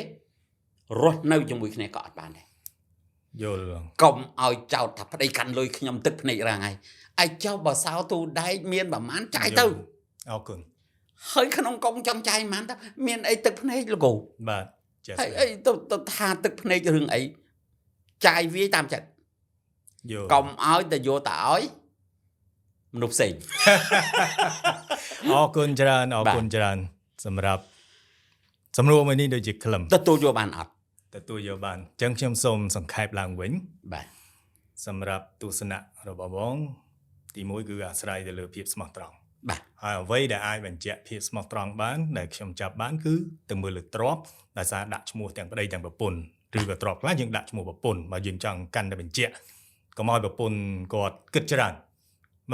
រស់នៅជាមួយគ្នាក៏អត់បានដែរ យល់បង កុំឲ្យចោទថាប្តីកាន់លុយខ្ញុំទឹកភ្នែករាំងហើយឯចោលបើសោទូដែកមានប្រមាណចាយទៅ អរគុណ ហើយក្នុងកុំចង់ចាយប៉ុន្មានទៅមានអីទឹកភ្នែកលោកគ្រូ បាទចា៎ ហើយអីទៅថាទឹកភ្នែករឿងអីចាយវាយតាមចិត្ត យល់ កុំឲ្យតែយកតែឲ្យមនុស្សផ្សេង អរគុណច្រើនអរគុណច្រើនសម្រាប់សំណួរមួយនេះដូចជាក្លឹម ទទួលយកបានអត់ ទទួលយកបានអញ្ចឹងខ្ញុំសូមសង្ខេបឡើងវិញ បាទ សម្រាប់ទស្សនៈរបស់បងទី1គឺអាស្រ័យទៅលើភាពស្មោះត្រង់ បាទ ហើយអ្វីដែលអាចបញ្ជាក់ភាពស្មោះត្រង់បានដែលខ្ញុំចាប់បានគឺទៅមើលលើទ្របដោយសារដាក់ឈ្មោះទាំងប្តីទាំងប្រពន្ធឬក៏ទ្របខ្លះយើងដាក់ឈ្មោះប្រពន្ធបើយើងចង់កាន់តែបញ្ជាក់កុំឲ្យប្រពន្ធគាត់គិតច្រើន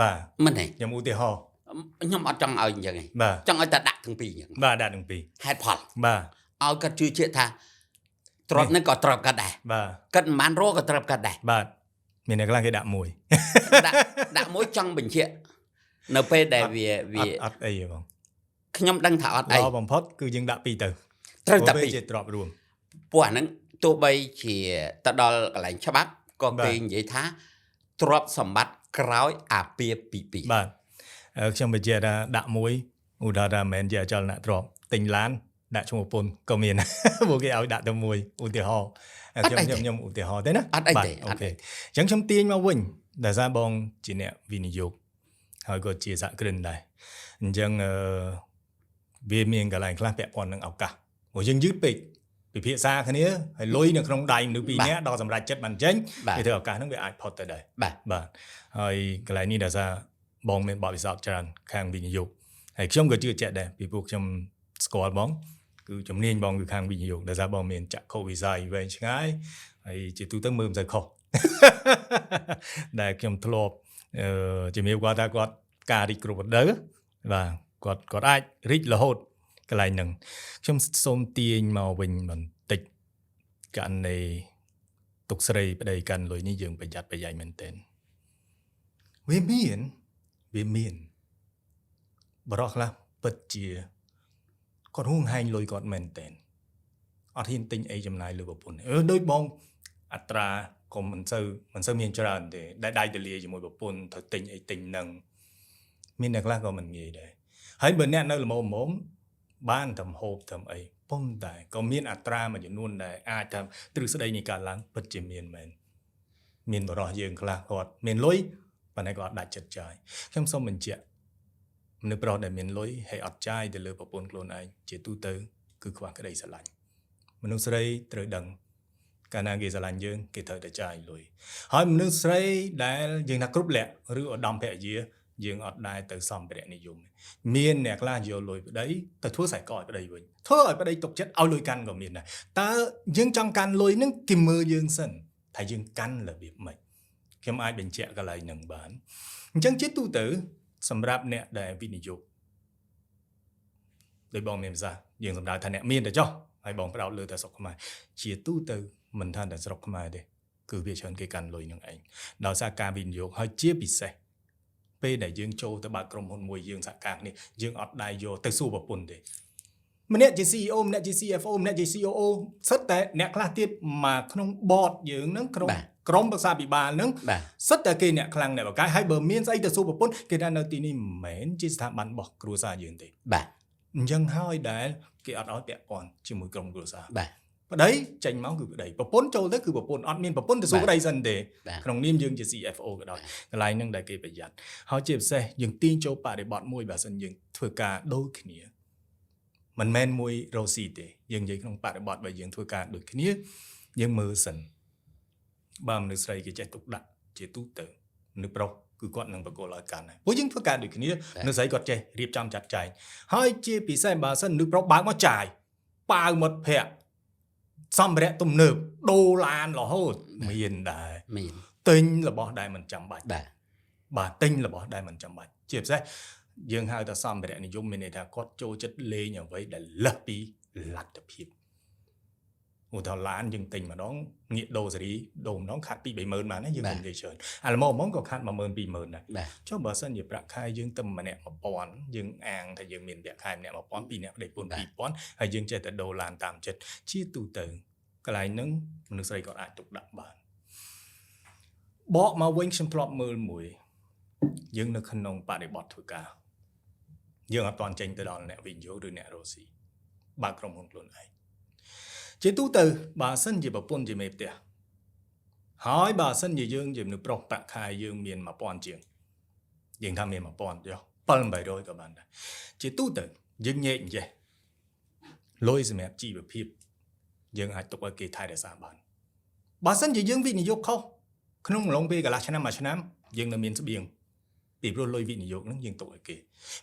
បាទ មិនទេ ខ្ញុំឧទាហរណ៍ ខ្ញុំអត់ចង់ឲ្យអញ្ចឹងទេ បាទ ចង់ឲ្យតែដាក់ទាំងពីរអញ្ចឹង បាទដាក់ទាំងពីរ ហេតុផល បាទ ឲ្យគាត់ជឿជាក់ថាទ្របនេះក៏ទ្របគាត់ដែរ បាទ គាត់មិនបានរកក៏ទ្របគាត់ដែរ បាទមានអ្នកខ្លះគេដាក់មួយ ដាក់មួយចង់បញ្ជាក់នៅពេលដែលវា អត់អីទេបង ខ្ញុំដឹងថាអត់អី ល្អបំផុតគឺយើងដាក់ពីរទៅ ត្រូវតែ ព្រោះ ពី វាជាទ្របរួម ពួកអាហ្នឹងទោះបីជាទៅដល់កន្លែងច្បាប់ក៏ បាទ គេនិយាយថាទ្របសម្បត្តិក្រោយអាពាហ៍ពិពាហ៍ បាទខ្ញុំបញ្ជាក់ថាដាក់មួយឧទាហរណ៍ថាមិនមែនជាអចលនៈទ្របទិញឡានដាក់ឈ្មោះប្រពន្ធក៏មាន ព្រោះគេឲ្យដាក់ទៅមួយឧទាហរណ៍ខ្ញុំឧទាហរណ៍ទេណា អត់អីទេ អូ អត់ ខេ ទេ អញ្ចឹងខ្ញុំទាញមកវិញដោយសារបងជាអ្នកវិនិយោគហើយក៏ជាសហគ្រិនដែរអញ្ចឹងវាមានកន្លែងខ្លះពាក់ព័ន្ធនឹងឱកាសព្រោះយើងយឺតពេកពិភាក្សាគ្នាហើយលុយនៅក្នុងដៃមនុស្សពីរនាក់ដល់សម្រាប់ចិត្តបានចេញ បាទ គេធ្វើឱកាសហ្នឹងវាអាចផុតទៅដែរ បាទ បាទហើយកន្លែងនេះដោយសារបងមានបទពិសោធន៍ច្រើនខាងវិនិយោគហើយខ្ញុំក៏ជឿជាក់ដែរពីព្រោះខ្ញុំស្គាល់បងគឺជំនាញបងគឺខាងវិនិយោគដោយសារបងមានចក្ខុវិស័យវែងឆ្ងាយហើយជាទូទៅមើលមិនសូវខុស ដែលខ្ញុំធ្លាប់ជំរាបគាត់ថាគាត់ការរីកគ្រប់រដូវបាទគាត់អាចរីករហូតកន្លែងហ្នឹងខ្ញុំសូមទាញមកវិញបន្តិចករណីទុកស្រីប្តីកាន់លុយនេះយើងប្រយ័ត្នប្រយែងមែនទែនវាមានបរិះខ្លះពិតជាគាត់ហួងហែងលុយគាត់មែនទែនអត់ហ៊ានទិញអីចំណាយលើប្រពន្ធដូចបងអត្រាក៏មិនសូវមានច្រើនទេដែលដៃទលាជាមួយប្រពន្ធត្រូវទិញអីទិញនឹងមានអ្នកខ្លះក៏មិនងាយដែរហើយបើអ្នកនៅល្មមបានតែហូបតែអីប៉ុន្តែក៏មានអត្រាមួយចំនួនដែលអាចថាទ្រឹស្ដីនៃការឡើងពិតជាមានមែនមានបរិះយើងខ្លះគាត់មានលុយប៉ុន្តែគាត់អត់ដាច់ចិត្តចាយខ្ញុំសូមបញ្ជាក់មនុស្សប្រុសដែលមានលុយហើយអត់ចាយទៅលើប្រពន្ធខ្លួនឯងជាទូទៅគឺខ្វះក្តីស្រឡាញ់មនុស្សស្រីត្រូវដឹងកាលណាគេស្រឡាញ់យើងគេត្រូវតែចាយលុយហើយមនុស្សស្រីដែលយើងថាគ្រប់លក្ខឬឧត្តមភរិយាយើងអត់ដែរទៅសម្ភារៈនិយមមានអ្នកខ្លះយកលុយប្តីទៅធ្វើខ្សែកឲ្យប្តីវិញធ្វើឲ្យប្តីទុកចិត្តឲ្យលុយកាន់ក៏មានដែរតើយើងចង់កាន់លុយហ្នឹងគេមើលយើងសិនថាយើងកាន់របៀបម៉េចខ្ញុំអាចបញ្ជាក់កន្លែងហ្នឹងបានអញ្ចឹងជាទូទៅសម្រាប់អ្នកដែលវិនិយោគដោយបងមានភាសាយើងសម្ដៅថាអ្នកមានតែចុះហើយបងផ្ដោតលើតែស្រុកខ្មែរជាទូទៅមិនថាតែស្រុកខ្មែរទេគឺវាច្រើនគេកាន់លុយនឹងឯងដោយសារការវិនិយោគហើយជាពិសេសពេលដែលយើងចូលទៅបើកក្រុមហ៊ុនមួយយើងសហការគ្នាយើងអត់ដែរយកទៅសួរប្រពន្ធទេម្នាក់ជា CEO ម្នាក់ជា CFO ម្នាក់ជា COO សិតតែអ្នកខ្លះទៀតមកក្នុង board យើងហ្នឹងក្រុមប្រឹក្សាពិបាលហ្នឹង បាទ សិតតែគេអ្នកខ្លាំងអ្នកបកាយហើយបើមានស្អីទៅសួរប្រពន្ធគេថានៅទីនេះមិនមែនជាស្ថាប័នរបស់គ្រួសារយើងទេ បាទ អញ្ចឹងហើយដែលគេអត់ឲ្យពាក់ព័ន្ធជាមួយក្រុមគ្រួសារ បាទ ប្តីចេញមកគឺប្តីប្រពន្ធចូលទៅគឺប្រពន្ធអត់មានប្រពន្ធទៅសួរប្តីសិនទេ បាទ ក្នុងនាមយើងជា CFO ក៏ដោយកន្លែងហ្នឹងដែលគេប្រយ័ត្នហើយជាពិសេសយើងទាញចូលបរិបទមួយបើសិនយើងធ្វើការដូចគ្នាមិនមែនមួយរ៉ូស៊ីទេយើងនិយាយក្នុងបរិបទបើយើងធ្វើការដូចគ្នាយើងមើលសិនបើមនុស្សស្រីគេចេះទុកដាក់ជាទូទៅមនុស្សប្រុស គឺគាត់នឹងបកគោលឲ្យកាន់ហើយពួកយើងធ្វើការដូចគ្នានៅស្រីគាត់ចេះរៀបចំចាត់ចែងហើយជាពិសេសបើសិនមនុស្សប្រុសបើកមកចាយប៉ាវមិត្តភ័ក្តិសម្ភារៈទំនើបដូរឡានរហូតមានដែរ មាន ទិញរបស់ដែលមិនចាំបាច់ បាទ បាទទិញរបស់ដែលមិនចាំបាច់ជាពិសេសយើងហៅថាសម្ភារៈនិយមមានន័យថាគាត់ចូលចិត្តលេងអ្វីដែលលើសពីលទ្ធភាពឧទាហរណ៍ឡានយើងទិញម្ដងងាកដូរសេរីដូរម្ដងខាត់ពី 30000 បានណាយើងមិននិយាយច្រើនអាល្មមក៏ខាត់ 12000 ដែរ បាទ ចុះបើសិនជាប្រាក់ខែយើងទៅម្នាក់ 1000 យើងអាងថាយើងមានប្រាក់ខែម្នាក់ 1000 2នាក់ប្តីប្រពន្ធ 2000 ហើយយើងចេះតែដូរឡានតាមចិត្តជាទូទៅកន្លែងហ្នឹងមនុស្សស្រីក៏អាចទុកដាក់បានបកមកវិញខ្ញុំធ្លាប់មើលមួយយើងនៅក្នុងបរិបទធ្វើការយើងអត់ទាន់ចេញទៅដល់អ្នកវិនិយោគឬអ្នករកស៊ីបើក្រុមហ៊ុនខ្លួនឯងជាទូទៅបើសិនជាប្រពន្ធជាមេផ្ទះហើយបើសិនជាយើងជាមនុស្សប្រុសប្រាក់ខែយើងមាន 1000 ជាងយើងថាមាន 1000 ចុះ 700 ក៏បានដែរជាទូទៅយើងញែកអញ្ចេះលុយសម្រាប់ជីវភាពយើងអាចទុកឲ្យគេថែរក្សាបានបើសិនជាយើងវិនិយោគខុសក្នុងអំឡុងពេលកន្លះឆ្នាំមួយឆ្នាំយើងនៅមានស្បៀងពីព្រោះលុយវិនិយោគហ្នឹងយើងទុកឲ្យគេ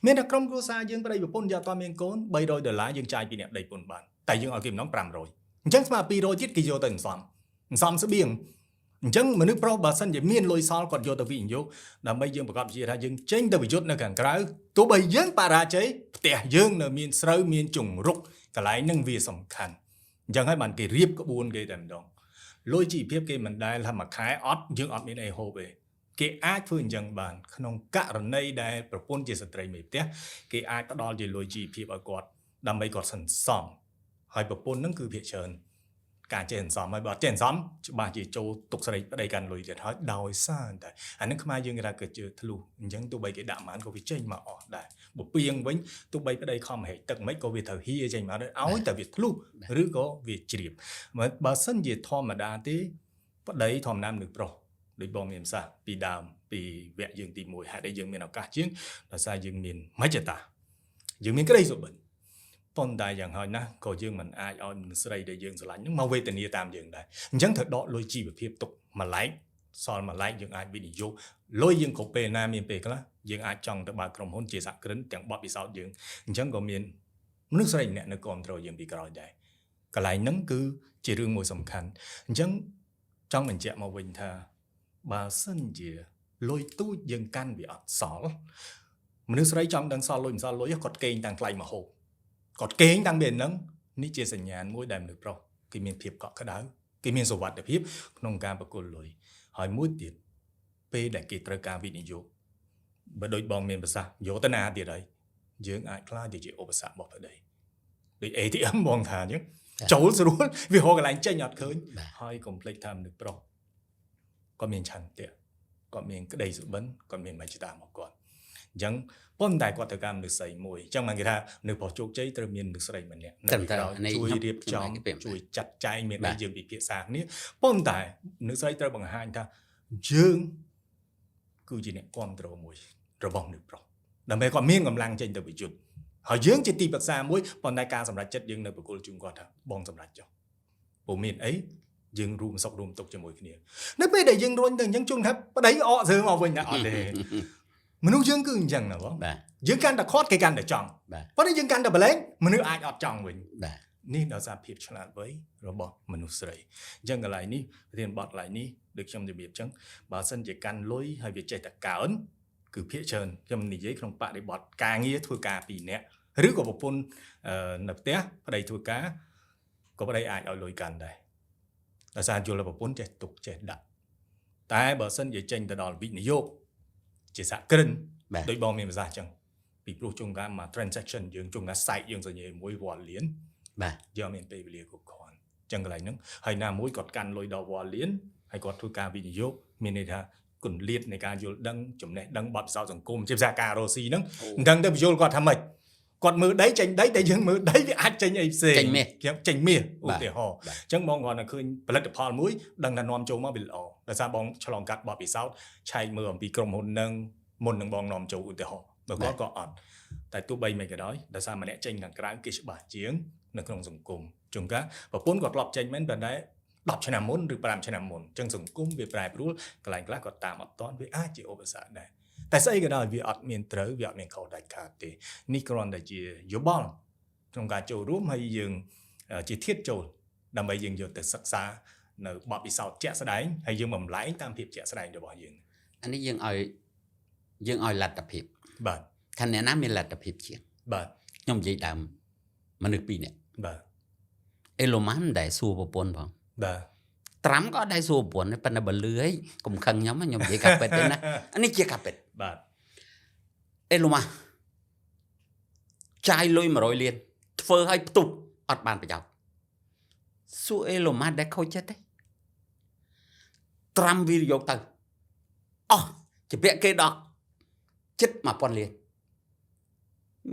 មានតែក្រុមគ្រួសារយើងប្តីប្រពន្ធយកអត់មានកូន$300យើងចាយពីអ្នកប្តីប្រពន្ធបានតែយើងឲ្យគេម្ដង500អញ្ចឹងស្មើ200ទៀតគេយកទៅសំស្បៀងអញ្ចឹងមនុស្សប្រុសបើសិនជាមានលុយសល់គាត់យកទៅវិនិយោគដើម្បីយើងប្រកបជាថាយើងចេញទៅប្រយុទ្ធនៅខាងក្រៅទោះបីយើងបរាជ័យផ្ទះយើងនៅមានស្រូវមានជង្រុកកន្លែងហ្នឹងវាសំខាន់អញ្ចឹងហើយបានគេរៀបក្បួនគេតែម្ដងលុយជីវភាពគេមិនដែលថាមួយខែអត់យើងអត់មានអីហូបទេគេអាចធ្វើអញ្ចឹងបានក្នុងករណីដែលប្រពន្ធជាស្ត្រីមេផ្ទះគេអាចផ្ដល់ជាលុយជីវភាពឲ្យគាត់ដើម្បីគាត់សន្សំហើយប្រពន្ធហ្នឹងគឺភាគច្រើនការចេះសន្សំហើយបើអត់ចេះសន្សំច្បាស់ជាចូលទុកស្រីប្តីកាន់លុយទៀតហើយដោយសារតែអានឹងខ្មែរយើងគេថាគឺជាធ្លុះអញ្ចឹងទោះបីគេដាក់ម៉ានក៏វាចេញមកអស់ដែរបើពីងវិញទោះបីប្តីខំហែកទឹកមិនក៏វាត្រូវហៀចេញមកដែរឲ្យតែវាធ្លុះឬក៏វាជ្រាបបើសិនជាធម្មតាទេប្តីធម្មតាមនុស្សប្រុសដូចបងមានប្រសាសន៍ពីដើមពីវគ្គយើងទី1ហេតុអីយើងមានឱកាសជាងដោយសារយើងមានមជ្ឈតាយើងមានក្តីសុបិនប៉ុន្តែយ៉ាងហោចណាស់ក៏យើងមិនអាចឲ្យមនុស្សស្រីដែលយើងស្រឡាញ់នឹងមកវេទនាតាមយើងដែរអញ្ចឹងត្រូវដកលុយជីវភាពទុកម្លែកសល់ម្លែកយើងអាចវិនិយោគលុយយើងគ្រប់ពេលណាមានពេលខ្លះយើងអាចចង់ទៅបើកក្រុមហ៊ុនជាសហគ្រិនទាំងបទពិសោធន៍យើងអញ្ចឹងក៏មានមនុស្សស្រីម្នាក់នៅគ្រប់គ្រងយើងពីក្រោយដែរកន្លែងហ្នឹងគឺជារឿងមួយសំខាន់អញ្ចឹងចង់បញ្ជាក់មកវិញថាបើសិនជាលុយទូចយើងកាន់វាអត់សល់មនុស្សស្រីចង់ដឹងសល់លុយមិនសល់លុយគាត់កេងតាំងថ្លៃមកហូបគាត់កេងតាំងពីហ្នឹងនេះជាសញ្ញាណមួយដែលមនុស្សប្រុសគេមានភាពកក់ក្ដៅគេមានសុវត្ថិភាពក្នុងការប្រគល់លុយហើយមួយទៀតពេលដែលគេត្រូវការវិនិយោគបើដូចបងមានប្រសាសន៍យកទៅណាទៀតហើយយើងអាចខ្លាចទៅជាឧបសគ្គរបស់ប្តីដូច ATM បងថាអញ្ចឹងចូលស្រួលវារកកន្លែងចេញអត់ឃើញហើយកុំភ្លេចថាមនុស្សប្រុសគាត់មានឆន្ទៈគាត់មានក្តីសុបិនគាត់មានមជ្ឈតាមកគាត់អញ្ចឹងប៉ុន្តែគាត់ត្រូវការមនុស្សស្រីមួយអញ្ចឹងបានគេថាមនុស្សប្រុសជោគជ័យត្រូវមានមនុស្សស្រីម្នាក់នៅក្រៅជួយរៀបចំជួយចាត់ចែងមានតែយើងពិភាក្សាគ្នាប៉ុន្តែមនុស្សស្រីត្រូវបង្ហាញថាយើងគឺជាអ្នកគ្រប់គ្រងមួយរបស់មនុស្សប្រុសដើម្បីគាត់មានកម្លាំងចេញទៅប្រយុទ្ធហើយយើងជាទីប្រឹក្សាមួយប៉ុន្តែការសម្រេចចិត្តយើងនៅបកគលជូនគាត់ថាបងសម្រេចចុះពុំមានអីយើងរួមសុខរួមទុក្ខជាមួយគ្នានៅពេលដែលយើងរួញទៅអញ្ចឹងជុំថាប្តីអកសើមកវិញថាអត់ទេមនុស្សយើងគឺអញ្ចឹងណាបងយើងកាន់តែខាត់គេកាន់តែចង់ប៉ុន្តែយើងកាន់តែបលែងមនុស្សអាចអត់ចង់វិញនេះដោយសារភាពឆ្លាតវៃរបស់មនុស្សស្រីអញ្ចឹងកន្លែងនេះរៀនបទកន្លែងនេះដូចខ្ញុំជម្រាបអញ្ចឹងបើសិនជាកាន់លុយហើយវាចេះតែកើនគឺភាគច្រើនខ្ញុំនិយាយក្នុងបរិបទការងារធ្វើការពីរនាក់ឬក៏ប្រពន្ធនៅផ្ទះប្តីធ្វើការក៏ប្តីអាចឲ្យលុយកាន់ដែរដោយសារយល់ប្រពន្ធចេះទុកចេះដាក់តែបើសិនជាចេញទៅដល់វិនិយោគជាសហគ្រិនដោយបងមានប្រសាសន៍អញ្ចឹងពីព្រោះជួនកាលមក transaction យើងជួនកាល site យើងសញ្ញាមួយវ៉ាល់លានបាទយកមានពេលវេលាគ្រប់គ្រាន់អញ្ចឹងកន្លែងហ្នឹងហើយណាមួយគាត់កាន់លុយដល់វ៉ាល់លានហើយគាត់ធ្វើការវិនិយោគមានន័យថាគន្លៀតនៃការយល់ដឹងចំណេះដឹងបទពិសោធន៍សង្គមជាភាសាការរស់ស៊ីហ្នឹងមិនដឹងទៅបញ្យល់គាត់ថាម៉េចគាត់មើលដីចេញដីតែយើងមើលដីវាអាចចេញអីផ្សេងចេញមាសឧទាហរណ៍អញ្ចឹងបងគាត់នៅឃើញផលិតផលមួយដឹងថានាំចូលមកវាល្អដោយសារបងឆ្លងកាត់បទពិសោធន៍ឆែកមើលអំពីក្រុមហ៊ុននឹងមុននឹងបងនាំចូលឧទាហរណ៍បើគាត់ក៏អត់តែទោះបីមិនក៏ដោយដោយសារម្នាក់ចេញខាងក្រៅគេច្បាស់ជាងនៅក្នុងសង្គមជួនកាលប្រពន្ធគាត់ធ្លាប់ចេញមែនប៉ុន្តែ 10 ឆ្នាំមុនឬ 5 ឆ្នាំមុនអញ្ចឹងសង្គមវាប្រែប្រួលកន្លែងខ្លះក៏តាមអត់តាន់វាអាចជាឧបសគ្គដែរតែស្អីក៏ដោយវាអត់មានត្រូវវាអត់មានខុសដាច់ខាតទេនេះគ្រាន់តែជាយោបល់ក្នុងការចូលរួមហើយយើងជាធាតុចូលដើម្បីយើងយកទៅសិក្សានៅបទពិសោធន៍ជាក់ស្ដែងហើយយើងបំលែងតាមភាពជាក់ស្ដែងរបស់យើង អានេះយើងឲ្យលទ្ធភាព បាទ ខាងអ្នកណាមានលទ្ធភាពជាង បាទ ខ្ញុំនិយាយដើមមនុស្សពីរនាក់ បាទ អេឡូម៉ាំដែលសួរប្រពន្ធផង បាទ ត្រាំក៏ដែរសួរប្រពន្ធប៉ុន្តែបើលឺអីកុំខឹងខ្ញុំខ្ញុំនិយាយកាពិតទេណាអានេះជាកាពិត បាទ អេឡូម៉ាចាយលុយ100លានធ្វើឲ្យផ្ទុះអត់បានប្រយោជន៍សួរអេឡូម៉ាដែលខូចចិត្តទេត្រាំវាយកទៅអស់ជាពាក់គេដល់ចិត្ត 1000 លាន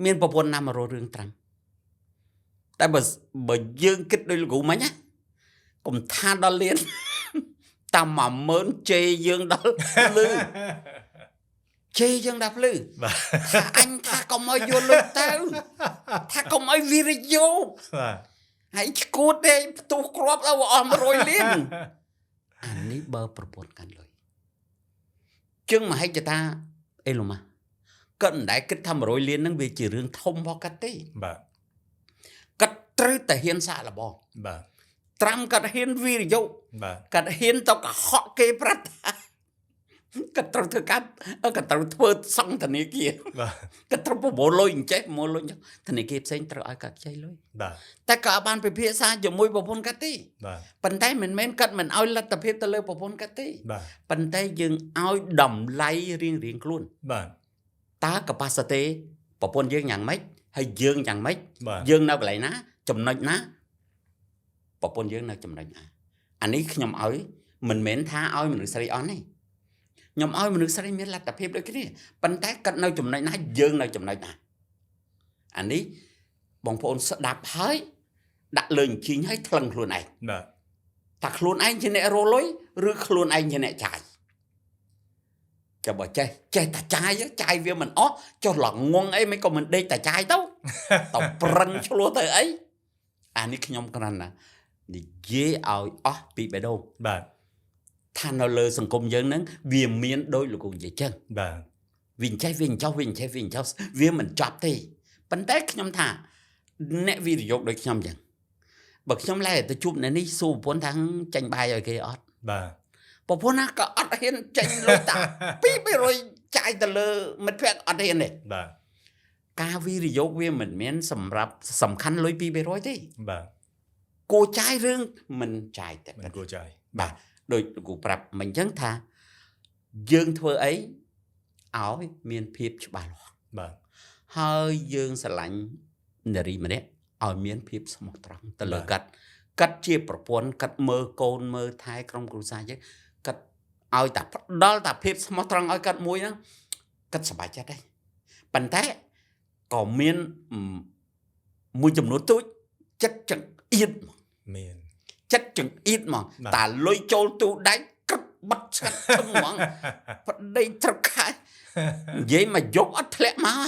មានប្រពន្ធណាមករករឿងត្រាំតែបើយើងគិតដោយលោកគ្រូមិញណាកុំថាដល់លានតាម 10000 ជេរយើងដល់លឺជេរយើងដល់លឺ បាទ ថាអញថាកុំឲ្យយកលុយទៅថាកុំឲ្យវិរិយោ បាទ ហើយឈួតទេផ្ទុះគ្រាប់ដល់អស់100លានអានេះបើប្រពន្ធកាន់លុយជាងមហិច្ឆតាអេឡូម៉ាគាត់មិនដែលគិតថា100លានហ្នឹងវាជារឿងធំរបស់គាត់ទេ បាទ គាត់ត្រូវតែហ៊ានសាកល្បង បាទ ត្រាំគាត់ហ៊ានវិរិយោ បាទ គាត់ហ៊ានទៅកុហកគេប្រាប់ថាគាត់ត្រូវធ្វើកាត់គាត់ត្រូវធ្វើសង្ឃធនាគារ បាទ គាត់ត្រូវប្រមូលលុយអញ្ចេះប្រមូលលុយអញ្ចឹងធនាគារផ្សេងត្រូវឲ្យគាត់ខ្ចីលុយ បាទ តែក៏អត់បានពិភាក្សាជាមួយប្រពន្ធគាត់ទេ បាទ ប៉ុន្តែមិនមែនគាត់មិនឲ្យលទ្ធភាពទៅលើប្រពន្ធគាត់ទេ បាទ ប៉ុន្តែយើងឲ្យតម្លៃរៀងៗខ្លួន បាទ តើ capacity ប្រពន្ធយើងយ៉ាងម៉េចហើយយើងយ៉ាងម៉េច បាទ យើងនៅកន្លែងណាចំណុចណាប្រពន្ធយើងនៅចំណុចណាអានេះខ្ញុំឲ្យមិនមែនថាឲ្យមនុស្សស្រីអន់ទេខ្ញុំឲ្យមនុស្សស្រីមានលទ្ធភាពដូចគ្នាប៉ុន្តែគាត់នៅចំណុចណាយើងនៅចំណុចណាអានេះបងប្អូនស្ដាប់ហើយដាក់លើអញ្ជើញឲ្យថ្លឹងខ្លួនឯង បាទ ថាខ្លួនឯងជាអ្នករលុយឬខ្លួនឯងជាអ្នកចាយចាំបើចេះតែចាយវាមិនអស់ចុះល្ងងអីមិនក៏មិនដេកតែចាយទៅតប្រឹងឆ្លោះទៅអីអានេះខ្ញុំគ្រាន់ណានិយាយឲ្យអស់ពីបេះដូង បាទ ថានៅលើសង្គមយើងហ្នឹងវាមានដូចលោកគ្រូនិយាយចឹង បាទ វាចេះវាចោះវាមិនចប់ទេប៉ុន្តែខ្ញុំថាអ្នកវិនិយោគដូចខ្ញុំចឹងបើខ្ញុំឡើងទៅជួបអ្នកនេះសួរប្រពន្ធថាចាញ់បាយឲ្យគេអត់ បាទ ប្រពន្ធណាក៏អត់ហ៊ានចាញ់លុយតា200ចាយទៅលើមិត្តភក្តិអត់ហ៊ានទេ បាទ ការវិនិយោគវាមិនមែនសម្រាប់សំខាន់លុយ200ទេ បាទ គួរចាយរឿងមិនចាយតែ មិនគួរចាយ បាទដូចលោកគ្រូប្រាប់មិញចឹងថាយើងធ្វើអីឲ្យមានភាពច្បាស់លាស់ បាទ ហើយយើងស្រឡាញ់នារីម្នាក់ឲ្យមានភាពស្មោះត្រង់ទៅលើកាត់ជាប្រពន្ធកាត់មើលកូនមើលថែក្រុមគ្រួសារយើងកាត់ឲ្យតែផ្ដល់តែភាពស្មោះត្រង់ឲ្យកាត់មួយហ្នឹងកាត់សប្បាយចិត្តដែរប៉ុន្តែក៏មានមួយចំនួនទូចចិត្តចង្អៀត មាន ចិត្តចង្អៀតហ្មងតាលុយចូលទូដៃគិតបាត់ស្កាត់ធឹងហ្មងប្តីត្រូវខែនិយាយមកយកអត់ធ្លាក់មក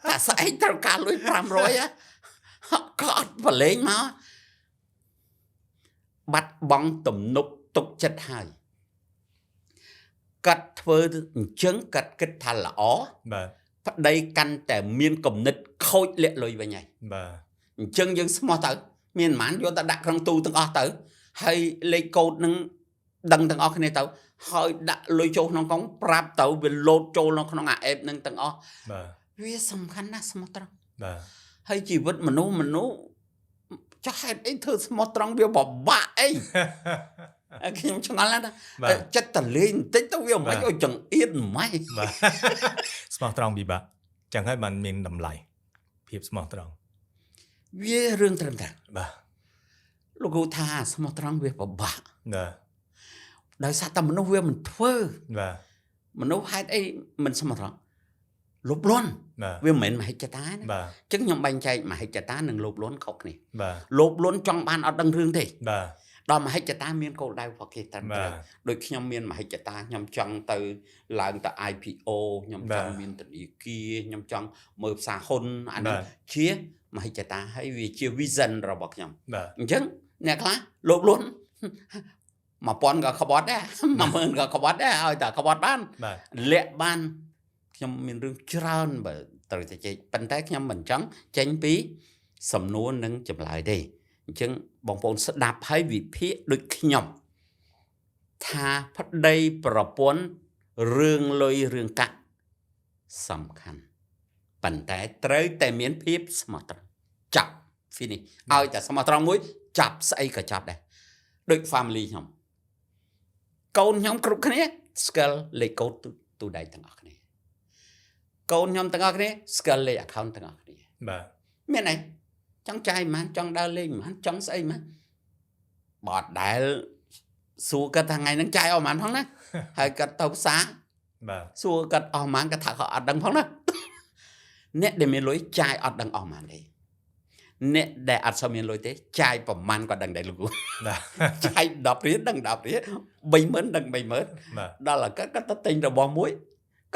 តែស្អែកត្រូវការលុយ500ក៏អត់ប្រឡែងមកបាត់បង់ទំនុកទុកចិត្តហើយកាត់ធ្វើអញ្ចឹងកាត់គិតថាល្អ បាទ ប្តីកាន់តែមានគំនិតខូចលាក់លុយវិញហើយ បាទ អញ្ចឹងយើងស្មោះទៅមានប៉ុន្មានយកទៅដាក់ក្នុងទូទាំងអស់ទៅហើយលេខកូដនឹងដឹងទាំងអស់គ្នាទៅហើយដាក់លុយចូលក្នុងកង់ប្រាប់ទៅវាលោតចូលនៅក្នុងអាអេបនឹងទាំងអស់ បាទ វាសំខាន់ណាស់ស្មោះត្រង់ បាទ ហើយជីវិតមនុស្សចាស់ហេតុអីធ្វើស្មោះត្រង់វាពិបាកអី ខ្ញុំឆ្ងល់ណាស់ចិត្តតលេងបន្តិចទៅវាមិនឲ្យចង្អៀតម៉េច បាទ ស្មោះត្រង់ពិបាកចឹងហើយបានមានតម្លៃភាពស្មោះត្រង់ វារឿងត្រឹមត្រូវ បាទ លោកគ្រូថាស្មោះត្រង់វាពិបាក បាទ ដោយសារតែមនុស្សវាមិនធ្វើ បាទ មនុស្សហេតុអីមិនស្មោះត្រង់លោភលន់ បាទ វាមិនមែនមហិច្ឆតាណា បាទ អញ្ចឹងខ្ញុំបែងចែកមហិច្ឆតានិងលោភលន់ខុសគ្នា បាទ លោភលន់ចង់បានអត់ដឹងរឿងទេ បាទ ដល់មហិច្ឆតាមានគោលដៅរបស់គេត្រឹម បា ត្រូវ ទ ដូចខ្ញុំមានមហិច្ឆតាខ្ញុំចង់ទៅឡើងទៅ IPO ខ្ញុំចង់មានធនាគារខ្ញុំចង់មើលផ្សារហ៊ុនអានេះជាមហិច្ឆតាហើយវាជា vision របស់ខ្ញុំ បាទ អញ្ចឹងអ្នកខ្លះលោភលន់ mà pon có khó bót đấy mà mơn có khó bót đấy ơi ta khó bót ban បាទ លាក់បានខ្ញុំមានរឿងច្រើនបើត្រូវតែជែកប៉ុន្តែខ្ញុំមិនចង់ចេញពីសំណួរនិងចម្លើយទេអញ្ចឹងបងប្អូនស្ដាប់ហើយវិភាគដូចខ្ញុំថាប្តីប្រពន្ធរឿងលុយរឿងកាក់សំខាន់ប៉ុន្តែត្រូវតែមានភាពស្មោះត្រង់ចាប់ finish ឲ្យតែស្មោះត្រង់មួយចាប់ស្អីក៏ចាប់ដែរដូច family ខ្ញុំកូនខ្ញុំគ្រប់គ្នាស្គាល់លេខកូដទូដៃទាំងអស់គ្នាកូនខ្ញុំទាំងអស់គ្នាស្គាល់លេខ account ទាំងអស់គ្នា បាទ មានអីចង់ចាយប៉ុន្មានចង់ដើរលេងប៉ុន្មានចង់ស្អីប៉ុន្មានបើអត់ដែលសួរគាត់ថាថ្ងៃហ្នឹងចាយអស់ប៉ុន្មានផងណាហើយគាត់ទៅផ្សារ បាទ សួរគាត់អស់ប៉ុន្មានគាត់ថាគាត់អត់ដឹងផងណាអ្នកដែលមានលុយចាយអត់ដឹងអស់ប៉ុន្មានទេអ្នកដែលអត់សូវមានលុយទេចាយប្រមាណក៏ដឹងដែរលោកគ្រូ បាទ ចាយ10រៀលដឹង10រៀល30000ដឹង30000 បាទ ដល់តែគាត់ទៅទិញរបស់មួយ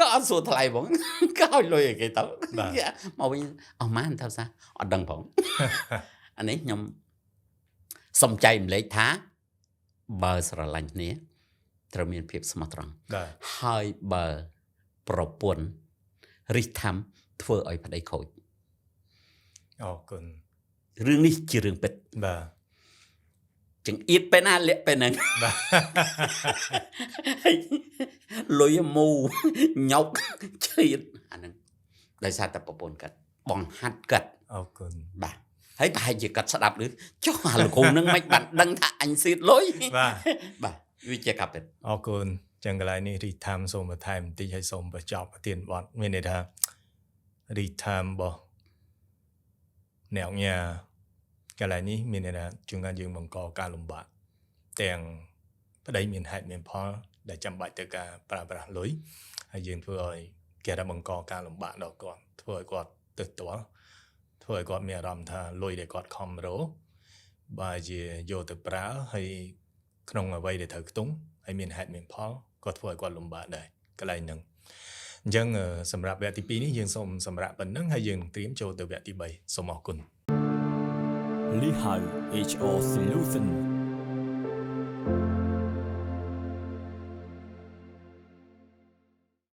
ក៏អត់សួរថ្លៃផង ក៏ឲ្យលុយឲ្យគេទៅ បាទ មកវិញអស់ប៉ុន្មានថាសារអត់ដឹងផង អានេះខ្ញុំសំចៃរំលែកថាបើស្រឡាញ់គ្នាត្រូវមានភាពស្មោះត្រង់ បាទ ហើយបើប្រពន្ធរិះថាំធ្វើឲ្យប្តីខូច អរគុណ រឿងនេះជារឿងពិត បាទ ចង្អៀតពេលណាលាក់ពេលហ្នឹង បាទ ហើយលុយមូញោកឈៀតអាហ្នឹងដោយសារតែប្រពន្ធគាត់បងហាត់គាត់ អរគុណ បាទហើយប្រហែលជាគាត់ស្ដាប់ឬចុះអាលោកគ្រូនឹងមិនបានដឹងថាអញសៀតលុយ បាទ បាទវាជាកាប់ពិត អរគុណចឹងកន្លែងនេះរីថាមសូមបន្ថែមបន្តិចឲ្យសូមបញ្ចប់ប្រធានបទមានន័យថារីថាមរបស់អ្នកញ៉ាកន្លែងនេះមានន័យថាជួនកាលយើងបង្កការលំបាកទាំងប្តីមានហេតុមានផលដែលចាំបាច់ទៅការប្រើប្រាស់លុយហើយយើងធ្វើឲ្យគេថាបង្កការលំបាកដល់គាត់ធ្វើឲ្យគាត់ទើសទាល់ធ្វើឲ្យគាត់មានអារម្មណ៍ថាលុយដែលគាត់ខំរកបើជាយកទៅប្រើហើយក្នុងអ្វីដែលត្រូវខ្ទង់ហើយមានហេតុមានផលគាត់ធ្វើឲ្យគាត់លំបាកដែរកន្លែងហ្នឹងអញ្ចឹងសម្រាប់វគ្គទី2នេះយើងសូមសម្រាប់ប៉ុណ្្នឹងហើយយើងត្រៀមចូលទៅវគ្គទី3សូមអរគុណ Lehigh HR Solution